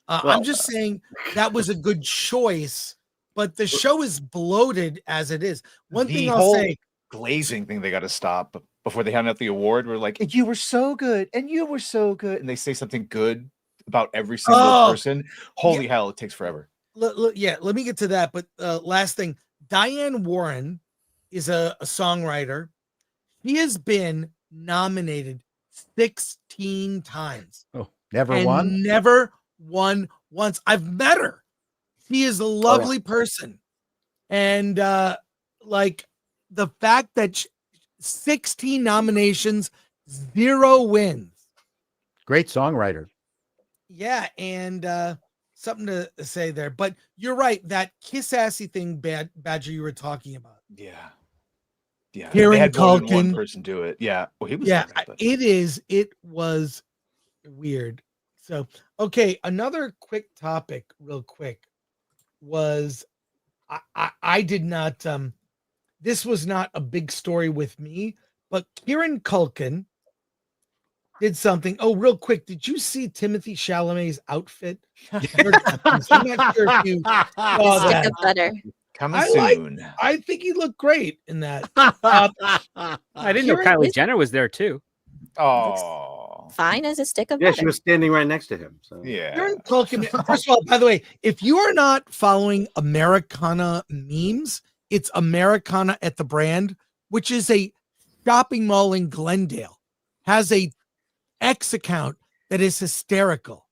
I'm just saying that was a good choice, but the show is bloated as it is. One thing I'll say, glazing thing they got to stop before they hand out the award. We're like, and you were so good, and you were so good, and they say something good about every single person. Holy hell, it takes forever. Let me get to that. But last thing, Diane Warren is a songwriter. He has been nominated 16 times. Oh, never and won? Never won once. I've met her. She is a lovely person. And like the fact that 16 nominations, 0 wins. Great songwriter. Yeah, and something to say there. But you're right, that kiss assy thing, Badger, you were talking about. Yeah. Yeah. Kieran They had more than one Culkin. person do it. Yeah. Well, he was Yeah, there, but- it was weird. So, okay, another quick topic, real quick, was I did not this was not a big story with me, but Kieran Culkin did something. Oh, real quick, did you see Timothy Chalamet's outfit? I'm not sure if you saw Stick that. of butter. Coming soon. I think he looked great in that. I didn't know Kieran Kylie is- Jenner was there too. Oh, Fine as a stick of Yeah, butter. she was standing right next to him. So yeah. Kieran Culkin, first of all, by the way, if you are not following Americana memes, it's Americana at the Brand, which is a shopping mall in Glendale, has a X account that is hysterical.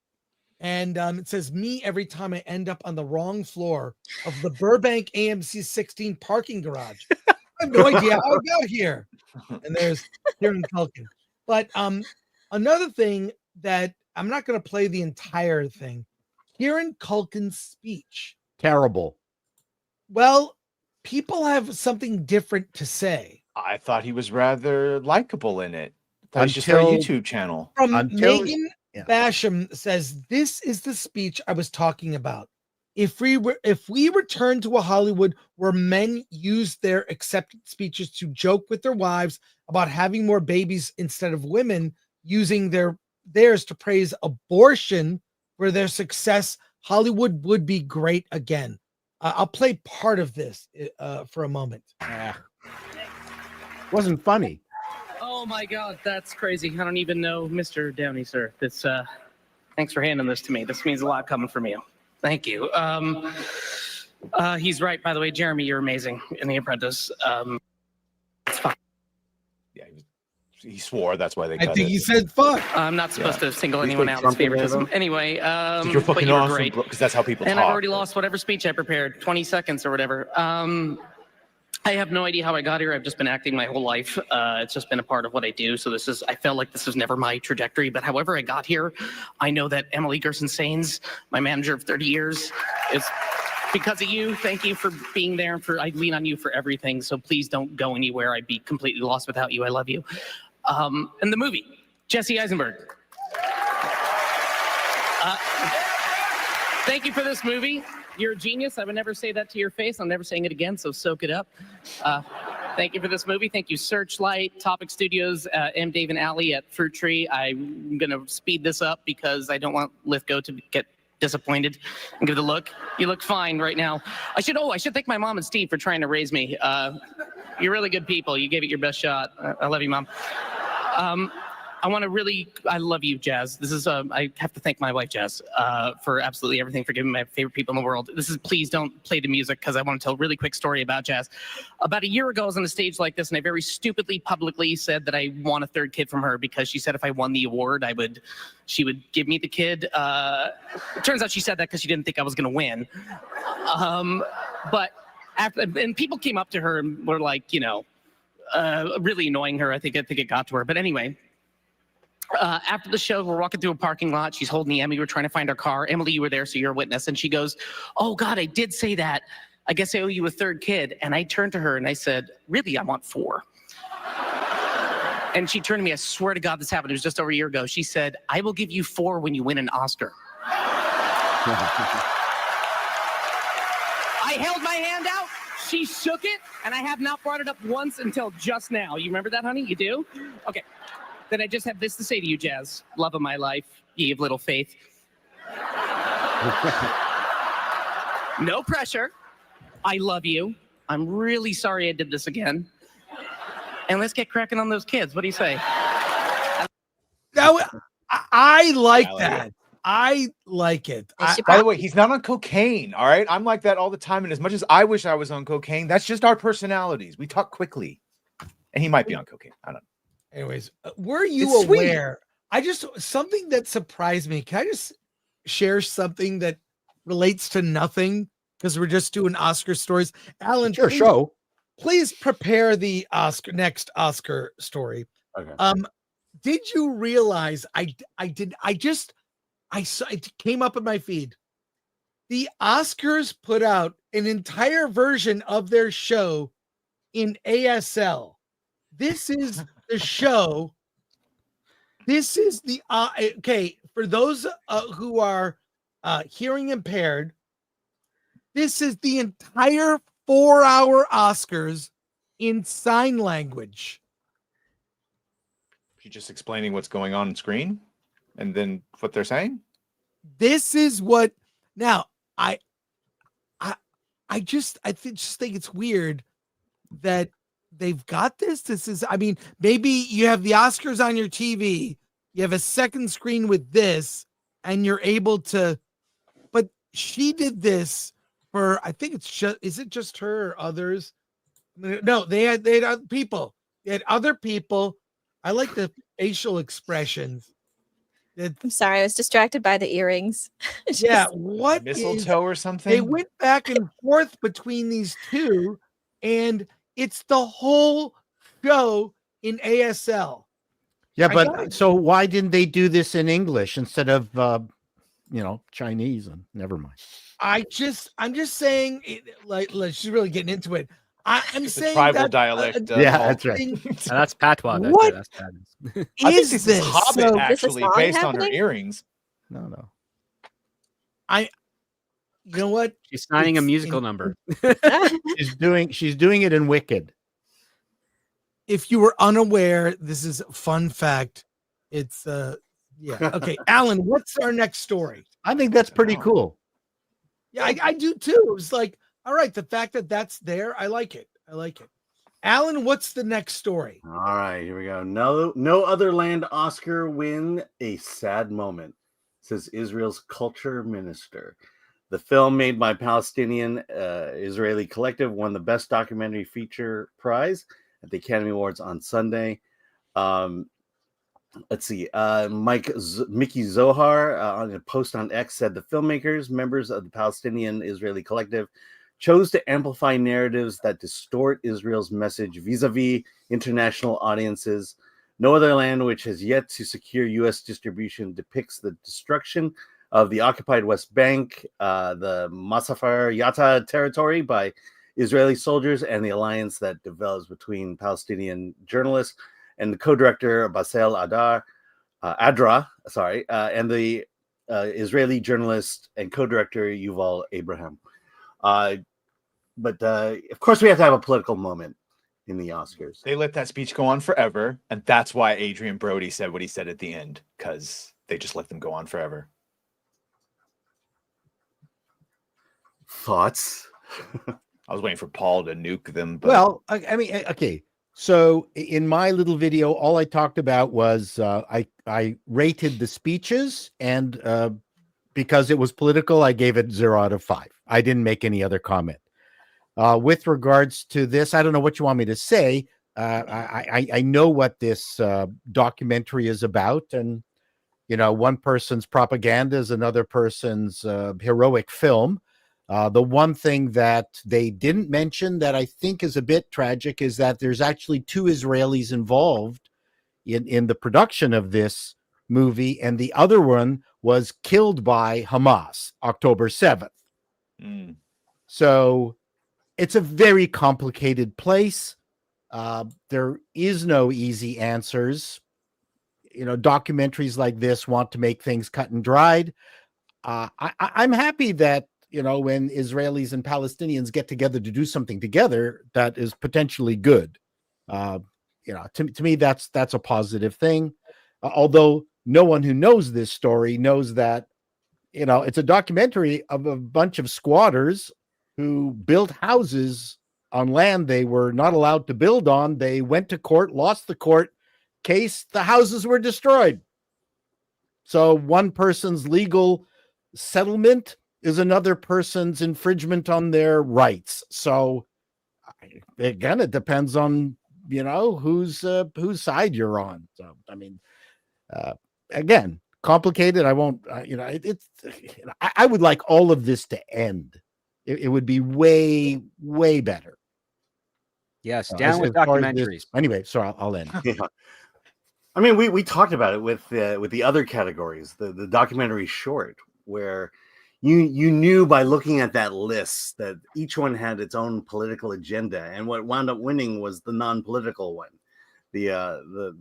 And it says, me every time I end up on the wrong floor of the Burbank AMC 16 parking garage. I have no idea how I got here. And there's Kieran Culkin. But another thing that I'm not going to play the entire thing. Kieran Culkin's speech. Terrible. Well, people have something different to say. I thought he was rather likable in it. That was just our Until- YouTube channel. From Until- Megan yeah. Basham says, this is the speech I was talking about. If we return to a Hollywood where men use their accepted speeches to joke with their wives about having more babies instead of women using theirs to praise abortion for their success, Hollywood would be great again. I'll play part of this for a moment. Wasn't funny. Oh my God, that's crazy. I don't even know Mr. Downey, sir. This, thanks for handing this to me. This means a lot coming from you. Thank you. He's right, by the way. Jeremy, you're amazing in The Apprentice. It's fine. Yeah, he swore. That's why they I cut think it. he said fuck. I'm not supposed to single You anyone think out Trump as would have favoritism. him? Anyway, So you're but fucking you were awesome great. because that's how people And talk. I've already lost whatever speech I prepared, 20 seconds or whatever. I have no idea how I got here. I've just been acting my whole life. It's just been a part of what I do. So I felt like this was never my trajectory. But however I got here, I know that Emily Gerson-Sains, my manager of 30 years, is because of you. Thank you for being there. I lean on you for everything. So please don't go anywhere. I'd be completely lost without you. I love you. And the movie, Jesse Eisenberg. Thank you for this movie. You're a genius. I would never say that to your face. I'm never saying it again, so soak it up. Thank you for this movie. Thank you, Searchlight, Topic Studios, M. Dave and Alley at Fruit Tree. I'm going to speed this up because I don't want Lithgow to get disappointed and give it a look. You look fine right now. I should thank my mom and Steve for trying to raise me. You're really good people. You gave it your best shot. I love you, Mom. I love you, Jazz. This is, I have to thank my wife, Jazz, for absolutely everything, for giving me my favorite people in the world. Please don't play the music because I want to tell a really quick story about Jazz. About a year ago, I was on a stage like this and I very stupidly publicly said that I want a third kid from her because she said if I won the award, she would give me the kid. It turns out she said that because she didn't think I was going to win. And people came up to her and were like, really annoying her. I think it got to her. But anyway, after the show, we're walking through a parking lot. She's holding the Emmy. We're trying to find our car. Emily, you were there, so you're a witness. And she goes, oh, God, I did say that. I guess I owe you a third kid. And I turned to her and I said, really, I want 4. And she turned to me. I swear to God, this happened. It was just over a year ago. She said, I will give you 4 when you win an Oscar. I held my hand out. She shook it. And I have not brought it up once until just now. You remember that, honey? You do? Okay. Then I just have this to say to you, Jazz. Love of my life. Ye of little faith. No pressure. I love you. I'm really sorry I did this again. And let's get cracking on those kids. What do you say? I like that. I like it. By the way, he's not on cocaine. All right. I'm like that all the time. And as much as I wish I was on cocaine, that's just our personalities. We talk quickly. And he might be on cocaine. I don't know. Anyways, were you aware? Something that surprised me. Can I just share something that relates to nothing? Because we're just doing Oscar stories. Alan, please prepare the next Oscar story. Okay. Did you realize I saw it came up in my feed. The Oscars put out an entire version of their show in ASL. This is the show. This is the okay for those who are hearing impaired. This is the entire 4-hour Oscars in sign language. You're just explaining what's going on screen and then what they're saying. This is what now I just think it's weird that they've got this. This is, I mean, maybe you have the Oscars on your TV, you have a second screen with this, and you're able to, but she did this for, I think it's just, is it just her or others? No, they had other people. They had other people. I like the facial expressions. I'm sorry, I was distracted by the earrings. Yeah, what mistletoe or something? They went back and forth between these two, and it's the whole show in ASL. Yeah, but so why didn't they do this in English instead of Chinese? And never mind. I'm just saying, she's really getting into it. I'm saying tribal that, dialect. Yeah, that's right. That's patois. What Is is this? Hobbit So actually this is based on her happening? earrings. No. You know what? She's signing a musical number. She's doing it in Wicked. If you were unaware, this is a fun fact. It's yeah. Okay, Alan, what's our next story? I think that's pretty cool. Yeah, I do too. It was like, all right, the fact that that's there, I like it. Alan, what's the next story? All right, here we go. No other land Oscar win a sad moment, says Israel's culture minister. The film made by Palestinian Israeli collective won the Best Documentary Feature prize at the Academy Awards on Sunday. Let's see. Mickey Zohar on a post on X said the filmmakers, members of the Palestinian Israeli collective, chose to amplify narratives that distort Israel's message vis-a-vis international audiences. No Other Land, which has yet to secure U.S. distribution, depicts the destruction of the occupied West Bank, the Masafar Yatta territory by Israeli soldiers, and the alliance that develops between Palestinian journalists and the co-director Basel Adra, and the Israeli journalist and co-director Yuval Abraham. But of course, we have to have a political moment in the Oscars. They let that speech go on forever, and that's why Adrian Brody said what he said at the end, because they just let them go on forever. Thoughts? I was waiting for Paul to nuke them. But... Well, I mean, okay. So in my little video, all I talked about was I rated the speeches, and because it was political, I gave it 0 out of 5. I didn't make any other comment. With regards to this, I don't know what you want me to say. I know what this documentary is about, and one person's propaganda is another person's heroic film. The one thing that they didn't mention that I think is a bit tragic is that there's actually 2 Israelis involved in the production of this movie, and the other one was killed by Hamas October 7th. So it's a very complicated place. There is no easy answers. Documentaries like this want to make things cut and dried. I'm happy that when Israelis and Palestinians get together to do something together that is potentially good. To me, that's a positive thing. Although no one who knows this story knows that, it's a documentary of a bunch of squatters who built houses on land they were not allowed to build on. They went to court, lost the court case. The houses were destroyed. So one person's legal settlement is another person's infringement on their rights. So again, it depends on, whose side you're on. So, I mean, again, complicated. I won't, I would like all of this to end. It would be way, way better. Yes, down with documentaries. Anyway, so I'll end. Yeah. I mean, we talked about it with the other categories, the documentary short, where you knew by looking at that list that each one had its own political agenda, and what wound up winning was the non-political one, the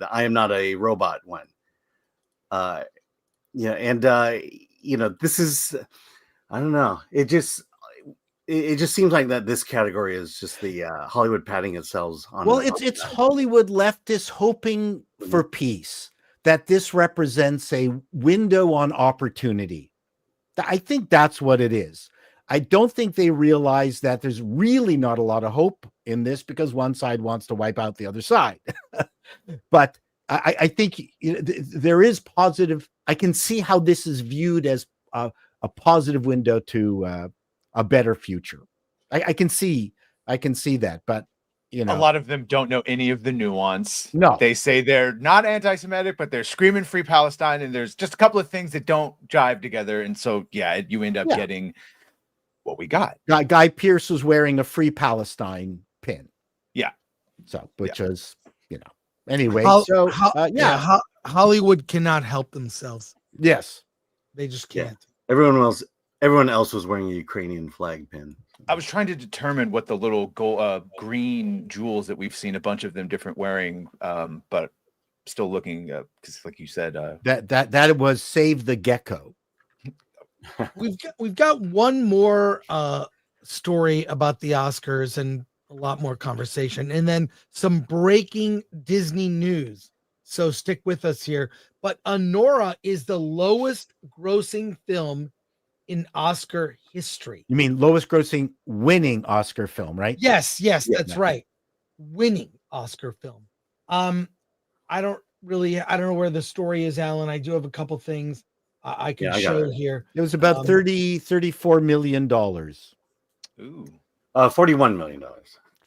I am not a robot one. This is, I don't know, it just seems like that this category is just the Hollywood patting itself on. Well, it's Hollywood leftists hoping for peace, that this represents a window on opportunity. I think that's what it is. I don't think they realize that there's really not a lot of hope in this because one side wants to wipe out the other side. But I think there is positive. I can see how this is viewed as a positive window to a better future. I can see that, but a lot of them don't know any of the nuance. No, they say they're not anti-Semitic, but they're screaming free Palestine, and there's just a couple of things that don't jive together, and so you end up getting what we got. Guy Pearce was wearing a free Palestine pin. Yeah, so which is anyway. Hollywood cannot help themselves. Yes, they just can't. Yeah. Everyone else was wearing a Ukrainian flag pin. I was trying to determine what the little green jewels that we've seen a bunch of them different wearing, but still looking because, like you said, that was Save the Gecko. We've got one more story about the Oscars and a lot more conversation, and then some breaking Disney news. So stick with us here. But Anora is the lowest grossing film in Oscar history. You mean lowest grossing winning Oscar film, right? Yes, that's right. Winning Oscar film. I don't know where the story is, Alan. I do have a couple things I can show here. It was about $34 million. Ooh. $41 million.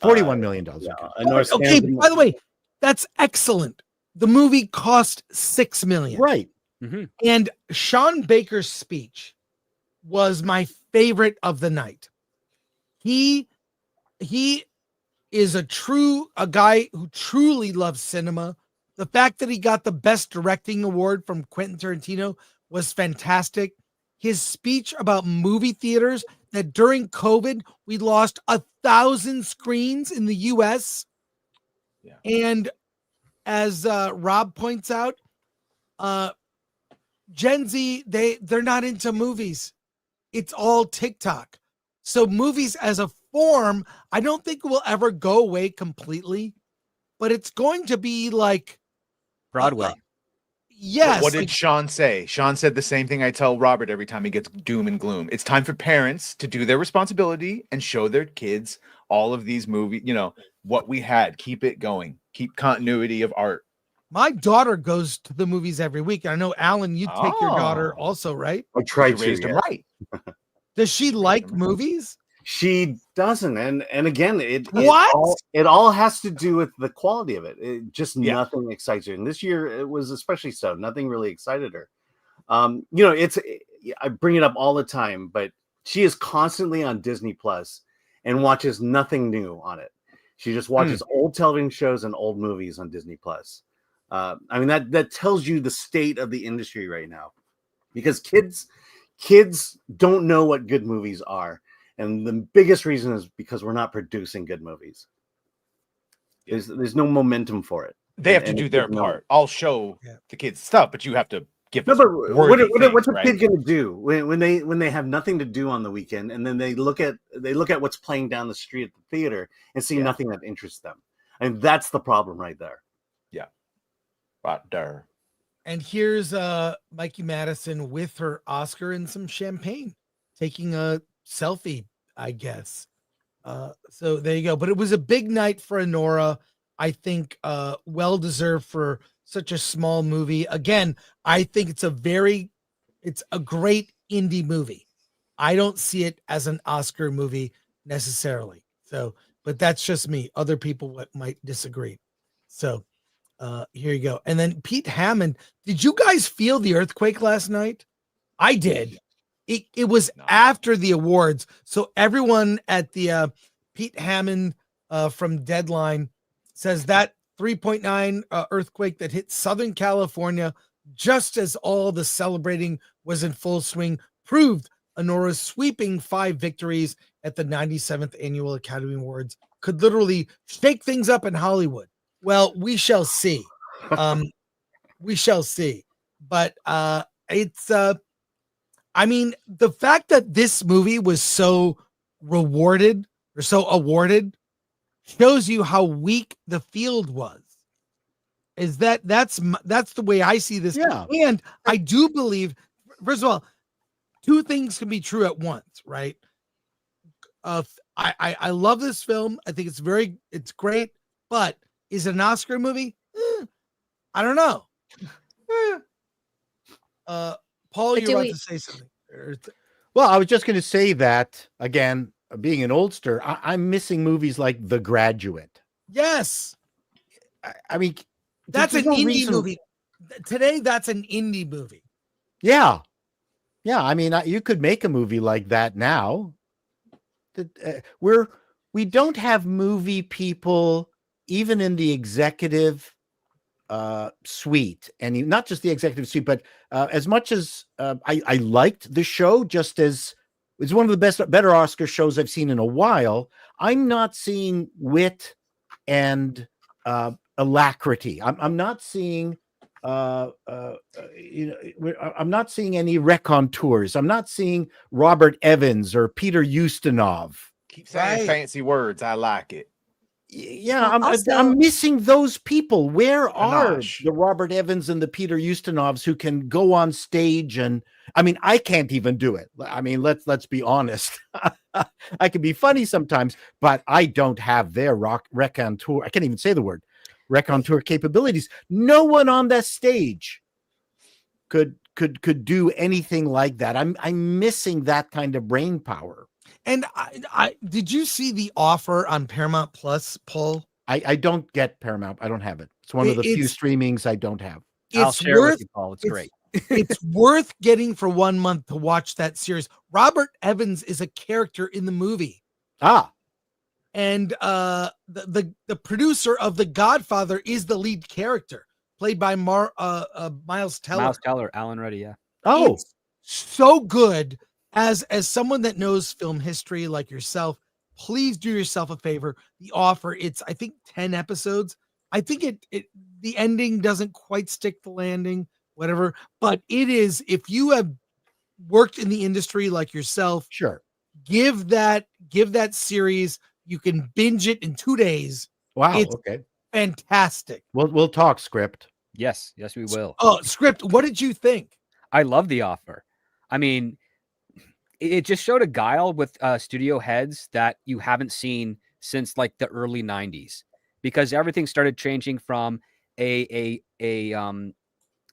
$41 million. Okay, by the way, that's excellent. The movie cost $6 million. Right. Mm-hmm. And Sean Baker's speech was my favorite of the night. He is a guy who truly loves cinema. The fact that he got the best directing award from Quentin Tarantino was fantastic. His speech about movie theaters, that during COVID, we lost 1,000 screens in the US. Yeah. And as Rob points out, Gen Z, they're not into movies. It's all TikTok. So movies as a form, I don't think will ever go away completely, but it's going to be like Broadway. Yes. What did Sean say? Sean said the same thing I tell Robert every time he gets doom and gloom. It's time for parents to do their responsibility and show their kids all of these movies, what we had. Keep it going. Keep continuity of art. My daughter goes to the movies every week. I know, Alan, you take your daughter also, right? I tried to raise them right. Does she like movies? She doesn't, and again, it all has to do with the quality of it. Nothing excites her, and this year it was especially so. Nothing really excited her. I bring it up all the time, but she is constantly on Disney Plus and watches nothing new on it. She just watches old television shows and old movies on Disney Plus. That tells you the state of the industry right now, because kids don't know what good movies are. And the biggest reason is because we're not producing good movies. There's no momentum for it. They have to do their part. I'll show the kids stuff, but you have to give them. What's a kid going to do when they have nothing to do on the weekend, and then they look at what's playing down the street at the theater and see nothing that interests them? And that's the problem right there. Yeah, right there. And here's Mikey Madison with her Oscar and some champagne, taking a selfie, I guess. So there you go. But it was a big night for Anora. I think well deserved for such a small movie. Again, I think it's a great indie movie. I don't see it as an Oscar movie necessarily. So, but that's just me. Other people might disagree. So, here you go. And then Pete Hammond. Did you guys feel the earthquake last night? I did. It was after the awards. So everyone at the Pete Hammond from Deadline says that 3.9 earthquake that hit Southern California just as all the celebrating was in full swing proved Anora's sweeping 5 victories at the 97th Annual Academy Awards could literally shake things up in Hollywood. Well, we shall see. We shall see. But it's I mean, the fact that this movie was so rewarded or so awarded shows you how weak the field was. That's the way I see this. Yeah. And I do believe, first of all, 2 things can be true at once, right? I love this film. I think it's great, but is it an Oscar movie? I don't know. Paul, you're about to say something. Well, I was just going to say that, again, being an oldster, I'm missing movies like The Graduate. Yes. I mean, that's an indie movie. Today, that's an indie movie. Yeah. Yeah. I mean, you could make a movie like that now. We don't have movie people, even in the executive suite, and not just the executive suite, but as much as I liked the show, just as it's one of the better Oscar shows I've seen in a while, I'm not seeing wit and alacrity. I'm not seeing I'm not seeing any raconteurs. I'm not seeing Robert Evans or Peter Ustinov. Keep saying fancy words. I like it. Yeah, I'm missing those people. Where are the Robert Evans and the Peter Ustinovs who can go on stage? And I mean, I can't even do it. I mean, let's be honest. I can be funny sometimes, but I don't have their raconteur. I can't even say the word raconteur capabilities. No one on that stage could do anything like that. I'm missing that kind of brain power. And I did you see The Offer on Paramount Plus, Paul? I don't get Paramount. I don't have it. It's one of the few streamings I don't have. I'll share with you, Paul. It's great. It's worth getting for 1 month to watch that series. Robert Evans is a character in the movie. And the producer of The Godfather is the lead character, played by Miles Teller. Miles Teller, Alan Ruddy, yeah. Oh, it's so good. As someone that knows film history like yourself, please do yourself a favor. The Offer, it's I think 10 episodes. I think the ending doesn't quite stick the landing, whatever, but it is, if you have worked in the industry like yourself, sure, give that series, you can binge it in 2 days. Wow, it's okay. Fantastic. We'll talk Script. Yes, we will. Oh, Script, what did you think? I love The Offer. I mean, it just showed a guile with studio heads that you haven't seen since like the early 90s, because everything started changing from a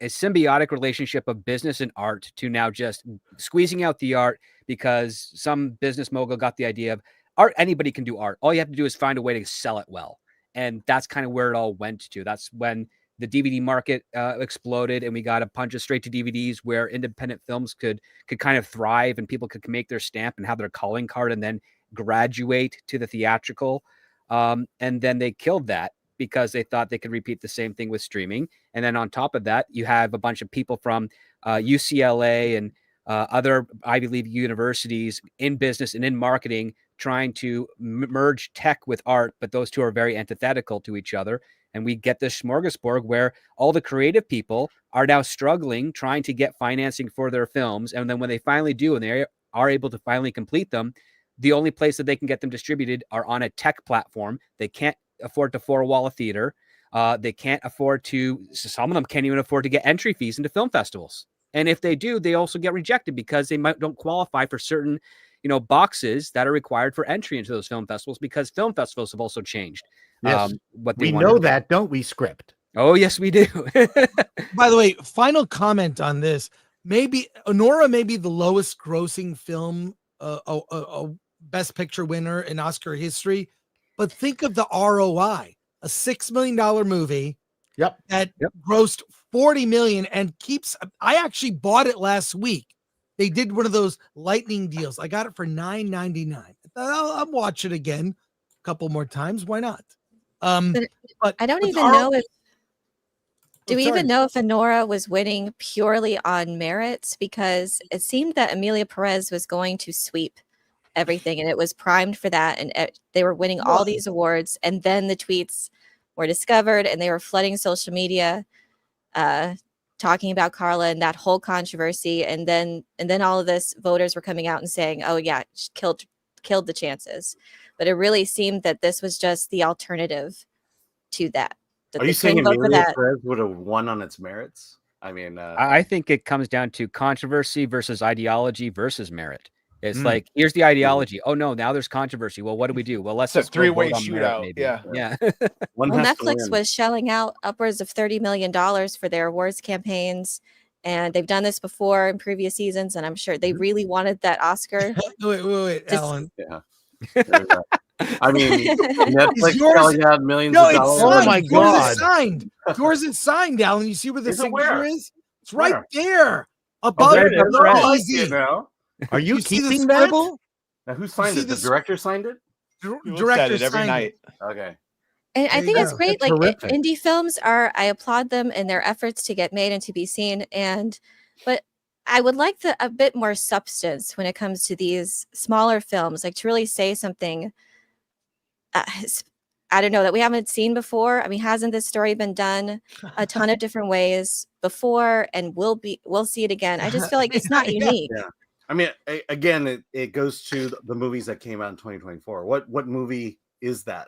symbiotic relationship of business and art to now just squeezing out the art because some business mogul got the idea of art. Anybody can do art. All you have to do is find a way to sell it well. And that's kind of where it all went to. That's when the DVD market exploded, and we got a bunch of straight to DVDs where independent films could kind of thrive, and people could make their stamp and have their calling card and then graduate to the theatrical. And then they killed that because they thought they could repeat the same thing with streaming. And then on top of that, you have a bunch of people from UCLA and other Ivy League universities in business and in marketing trying to merge tech with art, but those two are very antithetical to each other. And we get this smorgasbord where all the creative people are now struggling, trying to get financing for their films. And then when they finally do, and they are able to finally complete them, the only place that they can get them distributed are on a tech platform. They can't afford to four-wall a theater. They can't afford to, some of them can't even afford to get entry fees into film festivals. And if they do, they also get rejected because they don't qualify for certain, boxes that are required for entry into those film festivals, because film festivals have also changed. Yes. what they We wanted know to do. that, don't we, Script? Oh, yes, we do. By the way, final comment on this. Maybe Anora may be the lowest grossing film, a Best Picture winner in Oscar history, but think of the ROI. A $6 million movie that grossed 40 million and keeps. I actually bought it last week. They did one of those lightning deals. I got it for $9.99. I'll watch it again a couple more times. Why not? But I don't even know if. Do we even know if Anora was winning purely on merits? Because it seemed that Emilia Perez was going to sweep everything, and it was primed for that. And they were winning all these awards, and then the tweets were discovered, and they were flooding social media, talking about Carla and that whole controversy. And then all of this, voters were coming out and saying, "Oh yeah, she killed the chances." But it really seemed that this was just the alternative to that. Are you saying Emilia Perez would have won on its merits? I mean, I think it comes down to controversy versus ideology versus merit. It's like, here's the ideology. Oh no, now there's controversy. Well, what do we do? Well, let's it's a three-way shootout. shootout. Yeah. Well, Netflix was shelling out upwards of $30 million for their awards campaigns, and they've done this before in previous seasons, and I'm sure they really wanted that Oscar. wait, Alan. Yeah. I mean, Netflix selling out millions of dollars. Oh my God! Yours is signed, Alan. You see where the signature is? It's right there above. Are you see the keeping that? scribble? Now, who signed it? The director signed it. Director it every signed night. Okay. And I think it's great. That's like terrific. indie films are, I applaud them in their efforts to get made and to be seen. But I would like a bit more substance when it comes to these smaller films, like to really say something. I don't know, that we haven't seen before. I mean, hasn't this story been done a ton of different ways before, and we'll see it again? I just feel like it's not unique. Yeah. I mean, again, it goes to the movies that came out in 2024. What movie is that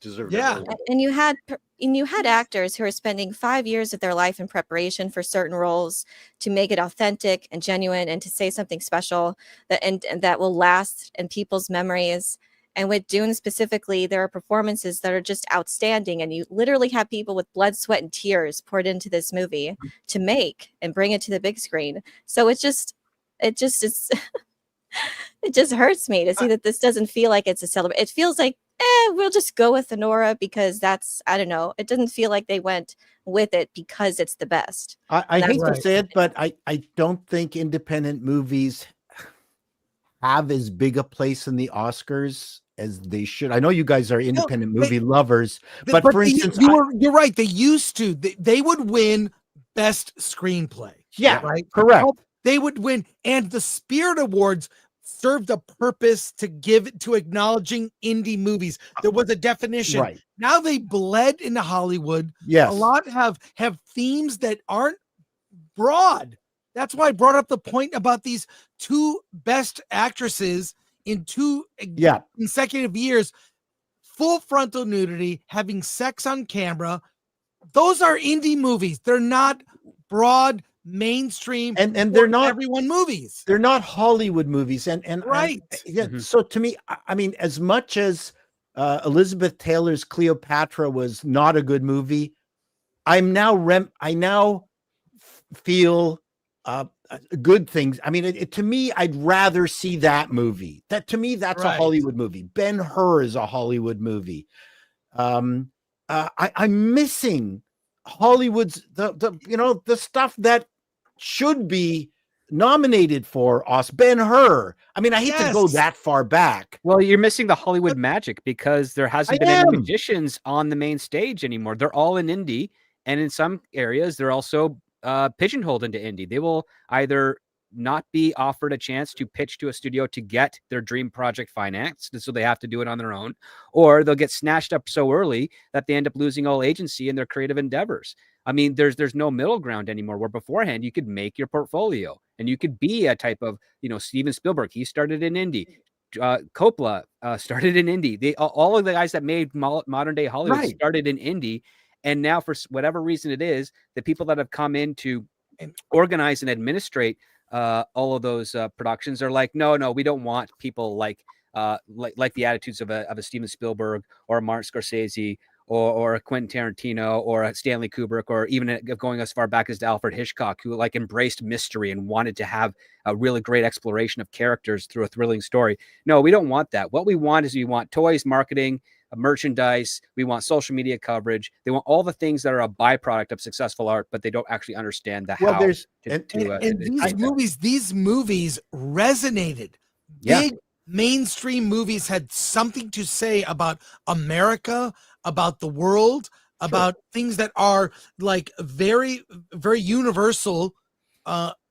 deserved? Yeah, and you had actors who are spending 5 years of their life in preparation for certain roles to make it authentic and genuine and to say something special and that will last in people's memories. And with Dune specifically, there are performances that are just outstanding, and you literally have people with blood, sweat, and tears poured into this movie to make and bring it to the big screen. So it just hurts me to see that this doesn't feel like it's a celebration. It feels like, we'll just go with Anora because that's, I don't know. It doesn't feel like they went with it because it's the best. I hate to say it, but I don't think independent movies have as big a place in the Oscars as they should. I know you guys are independent movie lovers, but for instance, you're right. They used to. They would win Best Screenplay. Yeah, right. Correct. They would win, and the Spirit Awards served a purpose to acknowledging indie movies. There was a definition. Right. Now they bled into Hollywood. Yes. A lot have themes that aren't broad. That's why I brought up the point about these two best actresses in 2 consecutive years, full frontal nudity, having sex on camera. Those are indie movies. They're not broad mainstream and they're not everyone movies. They're not Hollywood movies. And right. So to me, I mean, as much as Elizabeth Taylor's Cleopatra was not a good movie, I now feel good things. I mean, to me, I'd rather see that movie. That's a Hollywood movie. Ben-Hur is a Hollywood movie. I'm missing Hollywood's the stuff that should be nominated for Oscar. Ben-Hur. I mean, I hate to go that far back. Well, you're missing the Hollywood magic because there hasn't been any magicians on the main stage anymore. They're all in indie, and in some areas, they're also pigeonholed into indie. They will either not be offered a chance to pitch to a studio to get their dream project financed, so they have to do it on their own, or they'll get snatched up so early that they end up losing all agency in their creative endeavors. I mean, there's no middle ground anymore, where beforehand you could make your portfolio and you could be a type of, Steven Spielberg. He started in indie. Coppola started in indie. All of the guys that made modern day Hollywood started in indie. And now, for whatever reason it is, the people that have come in to organize and administrate all of those productions are like, no, we don't want people like like the attitudes of a Steven Spielberg or a Martin Scorsese or a Quentin Tarantino or a Stanley Kubrick, or even going as far back as to Alfred Hitchcock, who like embraced mystery and wanted to have a really great exploration of characters through a thrilling story. No, we don't want that. What we want is we want toys, marketing, merchandise. We want social media coverage. They want all the things that are a byproduct of successful art, but they don't actually understand the how. These movies resonated. Yeah. Big mainstream movies had something to say about America, about the world, about things that are like very, very universal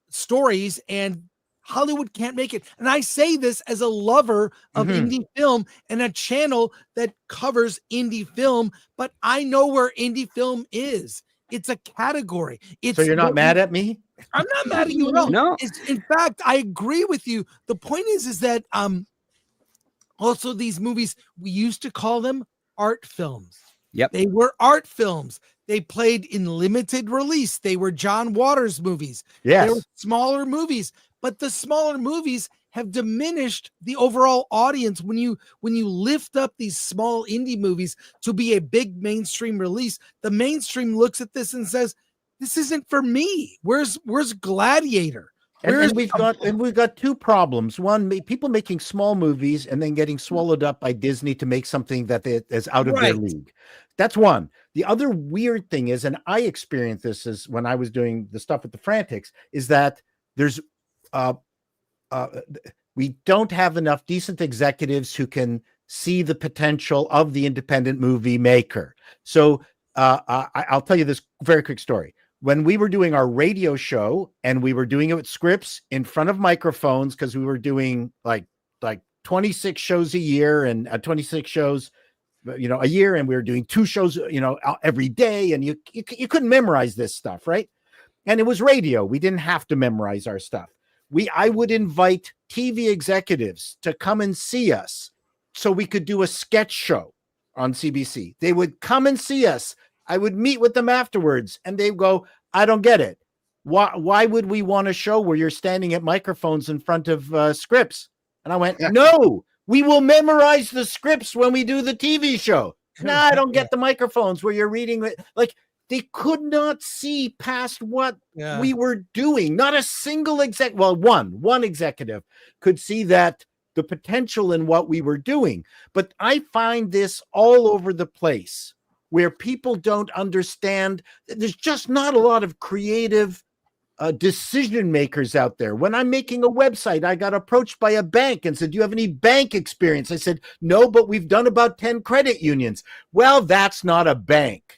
stories, and Hollywood can't make it. And I say this as a lover of indie film and a channel that covers indie film, but I know where indie film is. It's a category. So you're not mad at me? I'm not mad at you at all. No. In fact, I agree with you. The point is that also these movies, we used to call them art films. Yep. They were art films. They played in limited release. They were John Waters movies. Yes. They were smaller movies, but the smaller movies have diminished the overall audience when you lift up these small indie movies to be a big mainstream release. The mainstream looks at this and says, this isn't for me. Where's Gladiator? And we've got two problems. One, people making small movies and then getting swallowed up by Disney to make something that is out of their league. That's one. The other weird thing is, and I experienced this as when I was doing the stuff with the Frantics, is that there's we don't have enough decent executives who can see the potential of the independent movie maker. So I'll tell you this very quick story. When we were doing our radio show and we were doing it with scripts in front of microphones, because we were doing like 26 shows a year and 26 shows, a year, and we were doing 2 shows, every day, and you couldn't memorize this stuff, right? And it was radio. We didn't have to memorize our stuff. I would invite TV executives to come and see us so we could do a sketch show on CBC. They would come and see us. I would meet with them afterwards, and they go, I don't get it. Why would we want a show where you're standing at microphones in front of scripts? And I went, no, we will memorize the scripts when we do the TV show. No, I don't get the microphones where you're reading it. Like, they could not see past what we were doing. Not a single one executive could see that the potential in what we were doing. But I find this all over the place, where people don't understand. There's just not a lot of creative decision makers out there. When I'm making a website, I got approached by a bank and said, do you have any bank experience? I said, no, but we've done about 10 credit unions. Well, that's not a bank.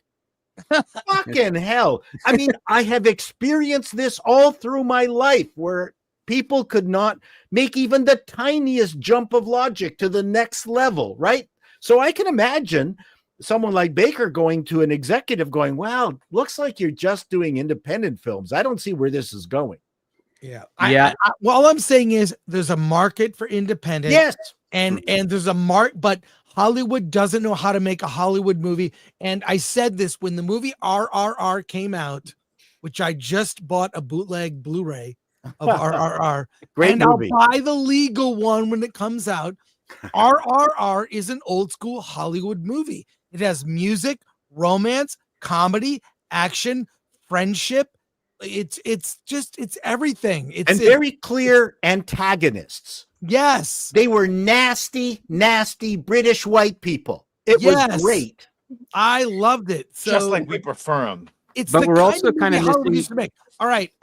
Fucking hell. I mean, I have experienced this all through my life, where people could not make even the tiniest jump of logic to the next level, right? So I can imagine someone like Bicker going to an executive going, wow, looks like you're just doing independent films. I don't see where this is going. Yeah. All I'm saying is there's a market for independent. Yes. And there's a but Hollywood doesn't know how to make a Hollywood movie. And I said this when the movie RRR came out, which I just bought a bootleg Blu-ray of RRR. Great and movie. I'll buy the legal one when it comes out. RRR is an old school Hollywood movie. It has music, romance, comedy, action, friendship. It's everything. It's very clear antagonists. Yes. They were nasty British white people. It was great. I loved it. So just like we prefer them. But we're also kind of Hollywood used to make. All right.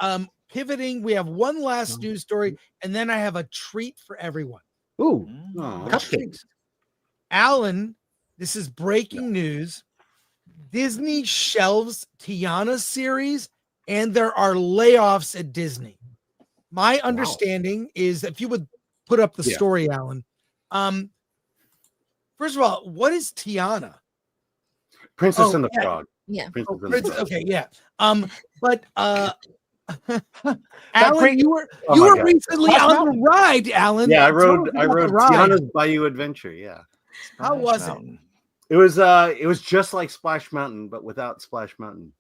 Pivoting, we have one last news story, and then I have a treat for everyone. Ooh, cupcakes. Alan, this is breaking news. Disney shelves Tiana series, and there are layoffs at Disney. My understanding is, if you would put up the story, Alan. First of all, what is Tiana? Princess and the Frog. Yeah. Okay, yeah. But Alan, you were recently on the ride, Alan. Yeah, I rode Tiana's Bayou Adventure. Yeah. How was it? It was just like Splash Mountain, but without Splash Mountain.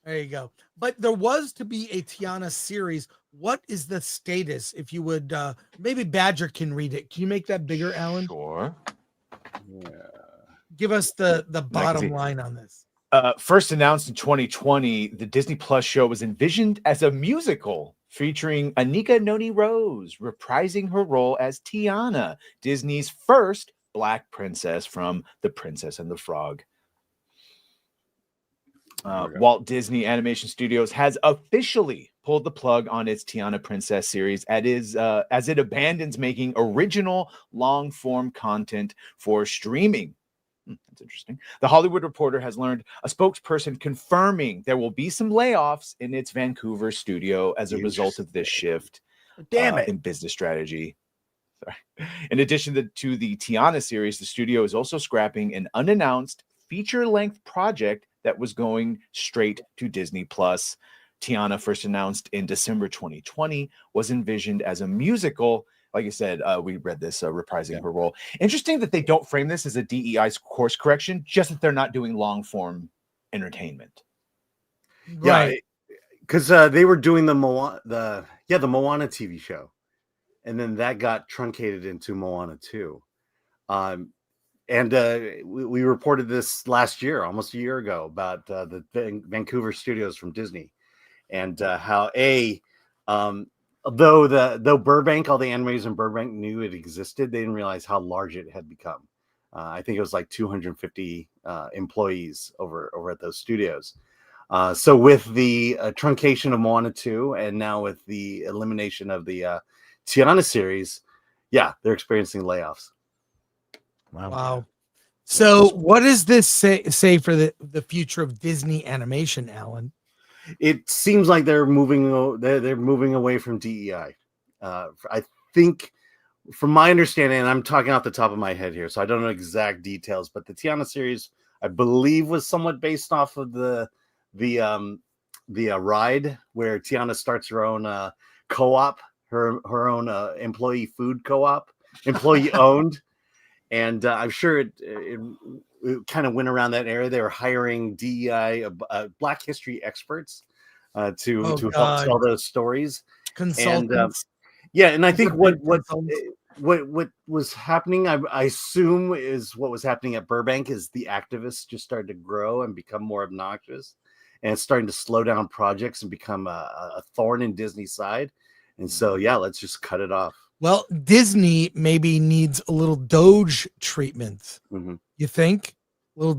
There you go. But there was to be a Tiana series. What is the status? If you would, maybe Badger can read it. Can you make that bigger, Alan? Sure. Yeah. Give us the bottom line on this. First announced in 2020, the Disney Plus show was envisioned as a musical featuring Anika Noni Rose reprising her role as Tiana, Disney's first Black princess from The Princess and the Frog. Walt Disney Animation Studios has officially pulled the plug on its Tiana Princess series as it abandons making original long-form content for streaming. That's interesting. The Hollywood Reporter has learned a spokesperson confirming there will be some layoffs in its Vancouver studio as a result of this shift. In business strategy. Sorry. In addition to the Tiana series, the studio is also scrapping an unannounced feature-length project that was going straight to Disney Plus. Tiana, first announced in December 2020, was envisioned as a musical. Like I said, we read this reprising her role. Interesting that they don't frame this as a DEI course correction, just that they're not doing long-form entertainment. Right. Because they were doing the Moana TV show, and then that got truncated into Moana 2. And we reported this last year, almost a year ago, about the Vancouver studios from Disney, and how though Burbank, all the animators in Burbank knew it existed, they didn't realize how large it had become. I think it was like 250 employees over at those studios. So with the truncation of Moana 2, and now with the elimination of the Tiana series, they're experiencing layoffs. Wow. So what does this say for the future of Disney animation, Alan? It seems like they're moving away from DEI. I think, from my understanding, and I'm talking off the top of my head here, so I don't know exact details, but the Tiana series, I believe, was somewhat based off of the ride where Tiana starts her own co-op, her own employee food co-op, employee owned. And I'm sure it kind of went around that area. They were hiring DEI, Black history experts to help tell those stories. Consultants. And I think what was happening, I assume, is what was happening at Burbank is the activists just started to grow and become more obnoxious, and it's starting to slow down projects and become a thorn in Disney's side. And so, let's just cut it off. Well, Disney maybe needs a little Doge treatment. Mm-hmm. You think? The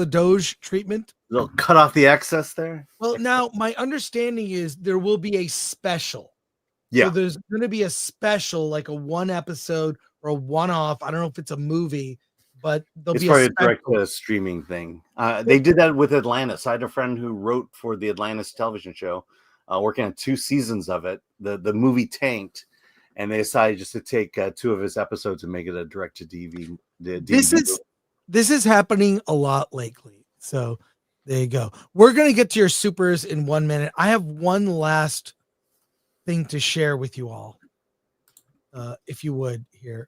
Doge treatment? They'll cut off the excess there. Well, now my understanding is there will be a special. Yeah. So there's going to be a special, like a one episode or a one-off. I don't know if it's a movie, but It's probably a direct streaming thing. They did that with Atlantis. I had a friend who wrote for the Atlantis television show, working on 2 seasons of it. The movie tanked, and they decided just to take 2 of his episodes and make it a direct-to-DVD. This is happening a lot lately. So there you go. We're going to get to your supers in 1 minute. I have one last thing to share with you all, if you would here.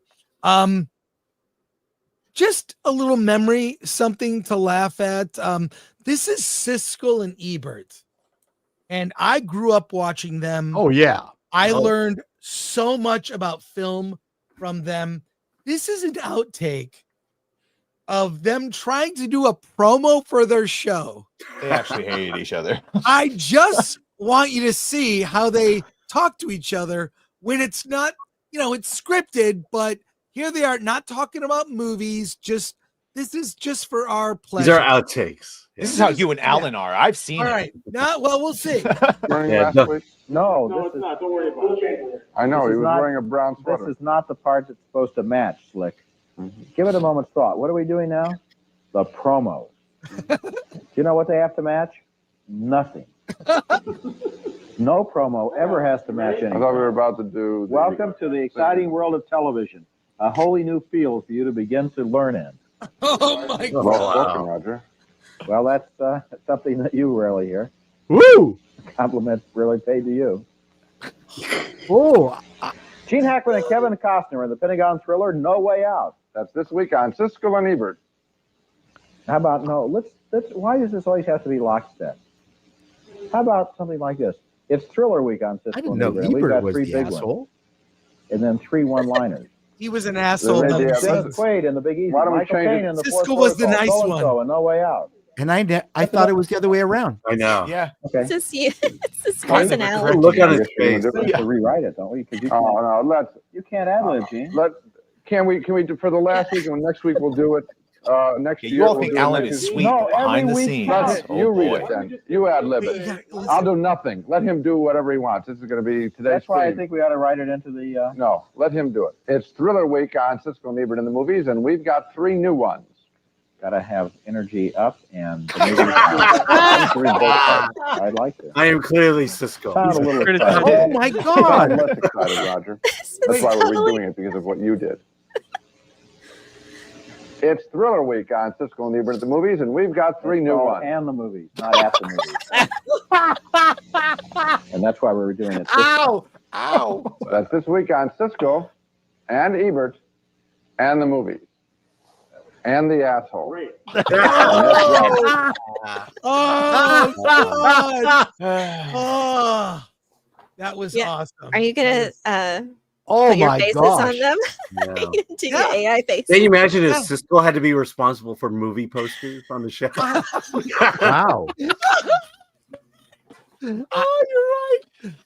Just a little memory, something to laugh at. This is Siskel and Ebert, and I grew up watching them. Oh yeah, I learned so much about film from them. This is an outtake of them trying to do a promo for their show. They actually hated each other. I just want you to see how they talk to each other when it's not, it's scripted, but here they are not talking about movies. This is just for our pleasure. These are outtakes. This is how you and Alan are. I've seen it. All right. Now, well, we'll see. No, it's not. Don't worry about it. I know, he was wearing a brown sweater. This is not the part that's supposed to match, Slick. Give it a moment's thought. What are we doing now? The promos. Do you know what they have to match? Nothing. No promo ever has to match anything. I thought we were about to do... Welcome to the exciting world of television. A wholly new field for you to begin to learn in. Oh, my God. Well spoken, Roger. Well, that's something that you rarely hear. Woo! Compliments really paid to you. Oh, Gene Hackman and Kevin Costner in the Pentagon thriller No Way Out. That's this week on Siskel and Ebert. How about let's Why does this always have to be lockstep? How about something like this? It's Thriller Week on Siskel. I didn't know and we've Ebert got was 3 the big asshole. ones, and then 3 one-liners. He was an asshole. Maybe, That was Dennis Quaid in The Big Easy. Why don't we Michael change Caine it? in The Siskel Fourth was the Protocol. nice So-and-so one. and No Way Out. And I thought it was the other way around. I know. Yeah. Okay. It's just you. It's his Kind of a personality. correct- Look at his Yes, we face. would do We it. have to rewrite it, don't we? Because you Oh no, let's can't ad-lib, Gene. can we do for the last week and next week we'll do it next Yeah, year. you all we'll think do it Alan next is year. sweet No, behind the every week scenes. counts. Oh, You read boy. it then. You ad lib it. Yeah, listen. I'll do nothing. Let him do whatever he wants. This is going to be today's That's why I theme. think we ought to write it into the. No, let him do it. It's Thriller Week on Siskel and Ebert in the movies, and we've got 3 new ones. Got to have energy up and. The movie I like to read both parts. I'd like to. I am clearly Siskel. Sound a little Oh excited. my I'm God! less excited, Roger. That's why we're redoing it, because of what you did. It's Thriller Week on Siskel and Ebert at the movies, and we've got 3 new Oh, ones. and the movies, not at the movies. And that's why we're doing it. Ow! Ow! That's this week on Siskel and Ebert and the movies. And the asshole. Oh, God. Oh, that was Yeah. awesome. Are you gonna Oh put your my faces gosh! on them? Yeah. Do your AI faces. Can you imagine if Siskel had to be responsible for movie posters on the show? Wow. Oh, you're right.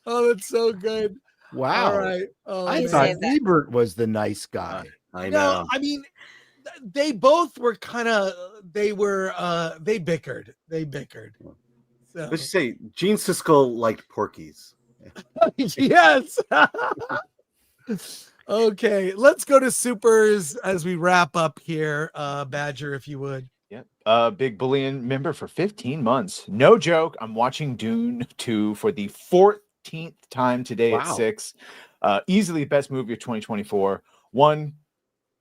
Oh, that's so good. Wow. All right. Oh, I You man. thought saved that. Ebert was the nice guy. I No, know. I mean, they both were they bickered. They bickered. So. Let's just say Gene Siskel liked Porky's. Yes. Okay, let's go to supers as we wrap up here. Badger, if you would. Yep. Big Bullion member for 15 months. No joke. I'm watching Dune 2 for the 14th time today at Wow. 6. Easily best movie of 2024. 1,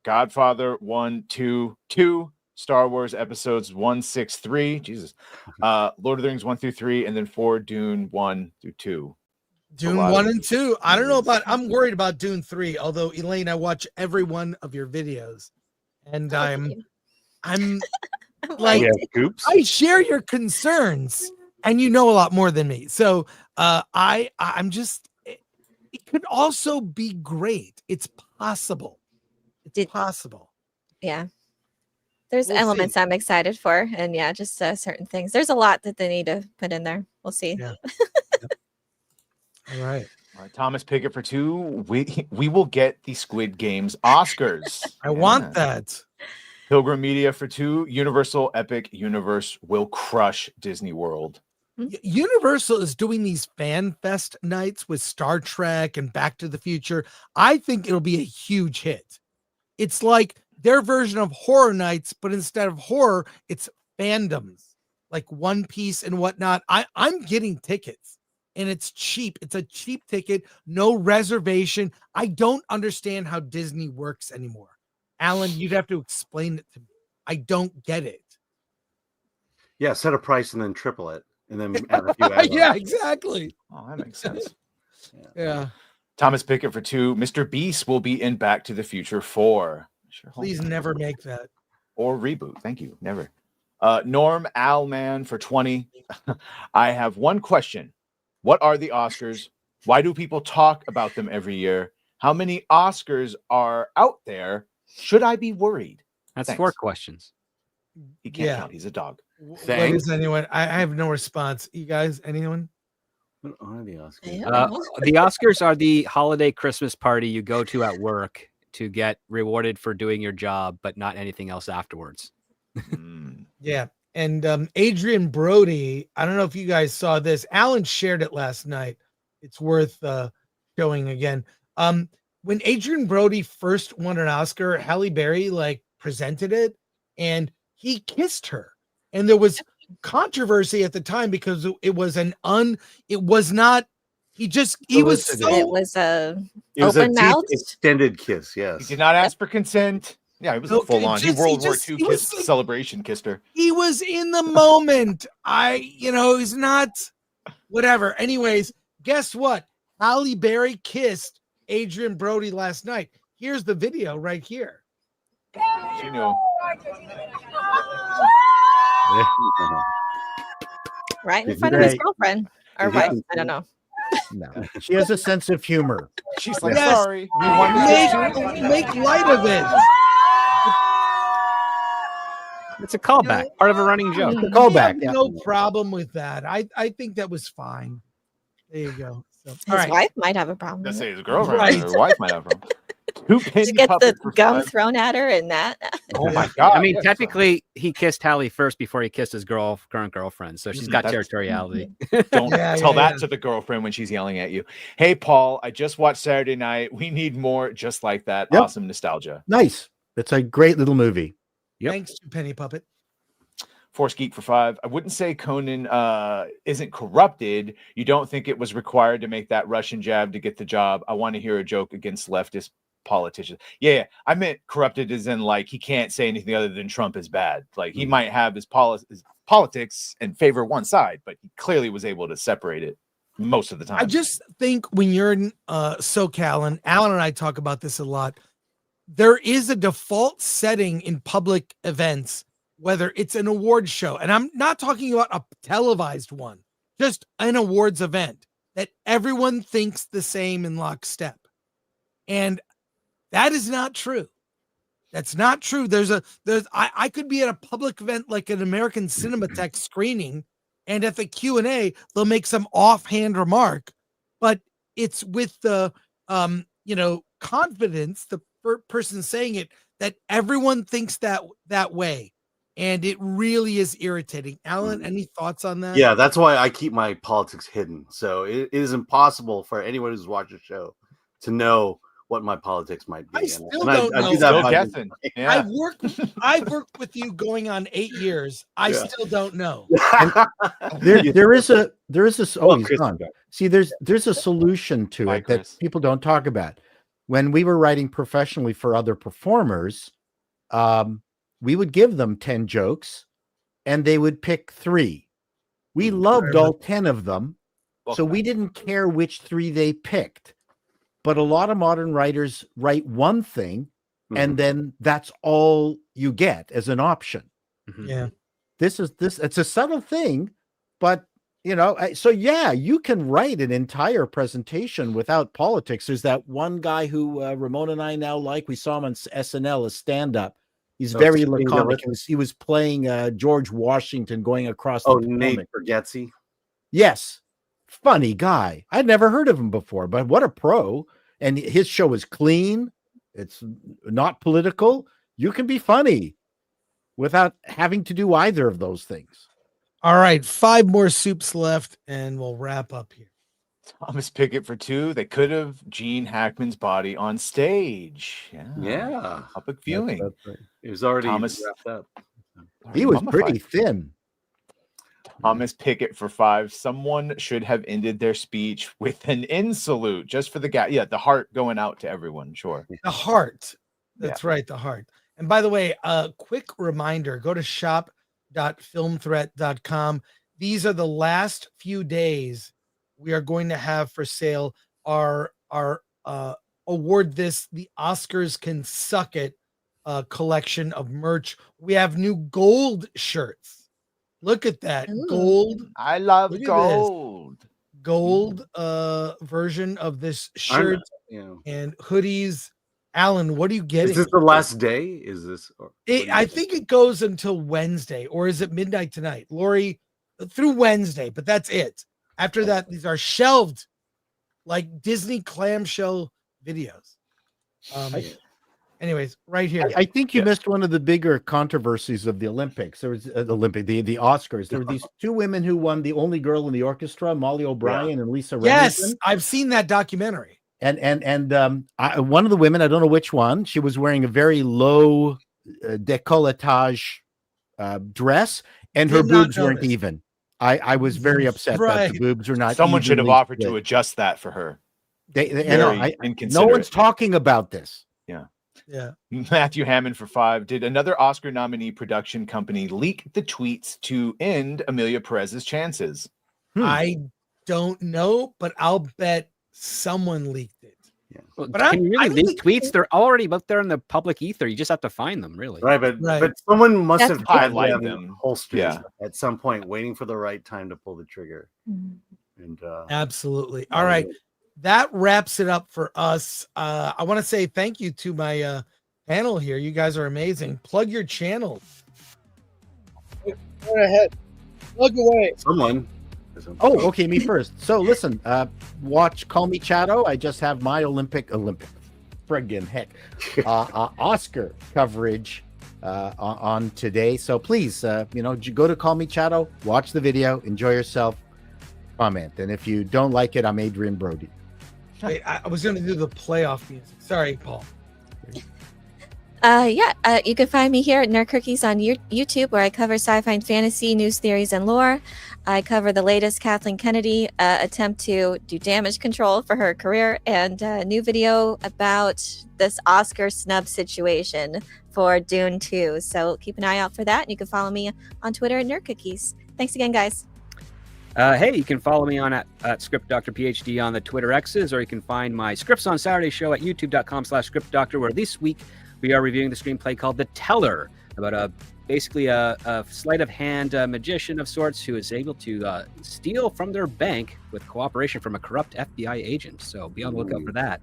Godfather 1, 2, 2, Star Wars episodes 1, 6, 3. Jesus. Lord of the Rings 1 through 3, and then 4, Dune 1 through 2. Dune 1 and 2. I don't know about. I'm worried about Dune 3. Although Elaine, I watch every one of your videos, and I'm like, I share your concerns, and you know a lot more than me. So I'm just. It could also be great. It's possible. It's possible. Yeah. There's We'll elements see. I'm excited for, and yeah, just certain things. There's a lot that they need to put in there. We'll see. Yeah. All right. All right, Thomas Pickett for 2. We will get the Squid Games Oscars. I want that. Pilgrim Media for 2. Universal Epic Universe will crush Disney World. Universal is doing these fan fest nights with Star Trek and Back to the Future. I think it'll be a huge hit. It's like their version of horror nights, but instead of horror, it's fandoms like One Piece and whatnot. I'm getting tickets and it's cheap. It's a cheap ticket, no reservation. I don't understand how Disney works anymore. Alan, you'd have to explain it to me. I don't get it. Yeah, set a price and then triple it. And then add a few add-ons. Yeah, exactly. Oh, that makes sense. Yeah. Thomas Pickett for 2. Mr. Beast will be in Back to the Future 4. Sure, Please never make that. Or reboot. Thank you. Never. Norm Alman for 20. I have one question. What are the Oscars? Why do people talk about them every year? How many Oscars are out there? Should I be worried? That's Thanks. 4 questions. He can't Yeah. count. He's a dog. What is anyone? I have no response. You guys, anyone? What are the Oscars? The Oscars are the holiday Christmas party you go to at work to get rewarded for doing your job, but not anything else afterwards. Yeah. And Adrian Brody, I don't know if you guys saw this. Alan shared it last night. It's worth showing again. When Adrian Brody first won an Oscar, Halle Berry presented it and he kissed her. And there was controversy at the time because it was an it was not he was so It was a It was a open deep, mouth. extended kiss. Yes. He did not ask for consent. Yeah, it was a Okay, full on. He World War he II was kiss celebration kissed her. he was in the moment. He's not whatever. Anyways, guess what? Halle Berry kissed Adrian Brody last night. Here's the video right here. She knew. Right in front of his girlfriend or wife. I don't know. No, she has a sense of humor. She's like, Yes. sorry. You want Make light of it. It's a callback, part of a running joke. It's a callback. Yeah. No problem with that. I think that was fine. There you go. So, His wife might have a problem. Let's with say it. his girlfriend Right. or wife might have a problem. Two She penny gets the puppet for gum 5. thrown at her and that. Oh my god! I mean, technically, he kissed Hallie first before he kissed his current girlfriend, so she's got That's- territoriality. Don't Yeah, tell yeah, that yeah. to the girlfriend when she's yelling at you. Hey, Paul, I just watched Saturday Night. We need more just like that. Yep. Awesome nostalgia. Nice. It's a great little movie. Yep. Thanks to Penny Puppet. Force Geek for 5. I wouldn't say Conan isn't corrupted. You don't think it was required to make that Russian jab to get the job. I want to hear a joke against leftist politicians. Yeah, I meant corrupted as in like he can't say anything other than Trump is bad. Like he might have his politics and favor one side, but he clearly was able to separate it most of the time. I just think when you're in SoCal, and Alan and I talk about this a lot, there is a default setting in public events, whether it's an award show, and I'm not talking about a televised one, just an awards event, that everyone thinks the same in lockstep. And that is not true. That's not true. I could be at a public event like an American Cinematheque screening, and at the Q&A, they'll make some offhand remark, but it's with the, confidence, the person saying it, that everyone thinks that way. And it really is irritating. Alan, any thoughts on that? Yeah, that's why I keep my politics hidden. So it is impossible for anyone who's watched the show to know what my politics might be. I still don't know. I do that Still by guessing. Yeah. I've worked with you going on 8 years. I still don't know. There is a Oh, he's Chris, gone. okay. See, there's a solution to Bye, it that Chris. people don't talk about. When we were writing professionally for other performers, we would give them 10 jokes and they would pick 3. We loved all 10 of them, so we didn't care which 3 they picked. But a lot of modern writers write one thing and then that's all you get as an option. Yeah. It's a subtle thing, but so yeah, you can write an entire presentation without politics. There's that one guy who Ramon and I now like. We saw him on SNL as stand-up. He's very laconic. He was playing George Washington going across the Nate Potomac. Bargatze. Yes. Funny guy. I'd never heard of him before, but what a pro. And his show is clean. It's not political. You can be funny without having to do either of those things. All right, 5 more soups left, and we'll wrap up here. Thomas Pickett for 2. They could have Gene Hackman's body on stage. Yeah. Public viewing. That's right. It was already Thomas- wrapped up. He was Mummified. pretty thin. Thomas Pickett for 5. Someone should have ended their speech with an in salute just for the guy. Yeah, the heart going out to everyone. Sure. The heart. That's right, the heart. And by the way, a quick reminder, go to shop.filmthreat.com. These are the last few days we are going to have for sale our award this, the Oscars Can Suck It collection of merch. We have new gold shirts. Look at that. Ooh. Gold. I love Look at gold. Gold version of this shirt and hoodies. Alan, what are you getting? Is this the last day? Is this? I think it goes until Wednesday, or is it midnight tonight? Lori, through Wednesday, but that's it. After that, these are shelved like Disney clamshell videos. Anyways, right here. I think you missed one of the bigger controversies of the Olympics. There was the Oscars. There were these 2 women who won the only girl in the orchestra, Molly O'Brien and Lisa Yes, Remington. I've seen that documentary. And one of the women, I don't know which one, she was wearing a very low décolletage dress, and her Did not boobs weren't notice. even. I was very upset that the boobs were not. Someone should have evenly offered to split. adjust that for her. Very no inconsiderate. One's talking about this. Yeah. Matthew Hammond for 5. Did another Oscar nominee production company leak the tweets to end Amelia Perez's chances? I don't know, but I'll bet someone leaked it. Well, But can you I really don't leak think- tweets? They're already out there in the public ether. You just have to find them, really. Right, but Right. but someone must That's have the had highlight them them. holstered Yeah. at some point, waiting for the right time to pull the trigger. Mhm. And Absolutely. All right. That wraps it up for us. I want to say thank you to my panel here. You guys are amazing. Plug your channel. Go ahead. Plug away. someone. Oh, okay, me first. So listen, watch Call Me Chato. I just have my Olympic, friggin' heck, Oscar coverage on today. So please, go to Call Me Chato, watch the video, enjoy yourself, comment. And if you don't like it, I'm Adrian Brody. Wait, I was going to do the playoff music. Sorry, Paul. You can find me here at Nerd Cookies on YouTube, where I cover sci-fi and fantasy news, theories, and lore. I cover the latest Kathleen Kennedy attempt to do damage control for her career, and a new video about this Oscar snub situation for Dune 2. So keep an eye out for that. And you can follow me on Twitter at Nerd Cookies. Thanks again, guys. Hey, you can follow me on at Script Doctor PhD on the Twitter X's, or you can find my Scripts on Saturday show at youtube.com/scriptdoctor, where this week we are reviewing the screenplay called The Teller, about basically a sleight of hand magician of sorts who is able to steal from their bank with cooperation from a corrupt FBI agent. So be on the lookout for that.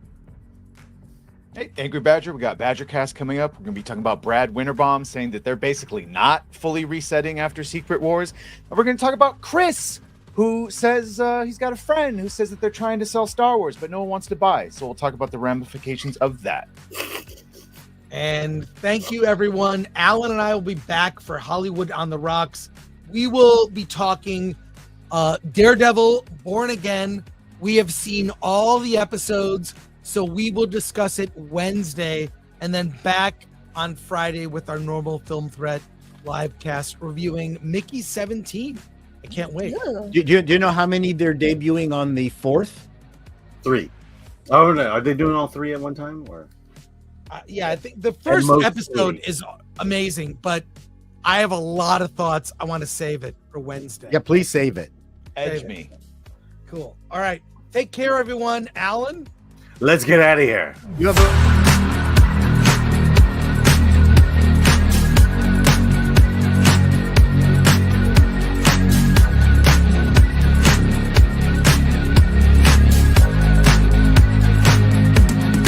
Hey, Angry Badger, we got Badgercast coming up. We're going to be talking about Brad Winterbaum saying that they're basically not fully resetting after Secret Wars. And we're going to talk about Chris, who says he's got a friend who says that they're trying to sell Star Wars, but no one wants to buy. So we'll talk about the ramifications of that. And thank you, everyone. Alan and I will be back for Hollywood on the Rocks. We will be talking Daredevil, Born Again. We have seen all the episodes, so we will discuss it Wednesday, and then back on Friday with our normal Film Threat live cast reviewing Mickey 17. I can't wait. Do you know how many they're debuting on the 4th? 3. Oh no, are they doing all 3 at one time, or? Yeah, I think the first episode is amazing, but I have a lot of thoughts. I want to save it for Wednesday. Yeah, please save it. Edge me. Cool. All right. Take care, everyone. Alan? Let's get out of here. You have a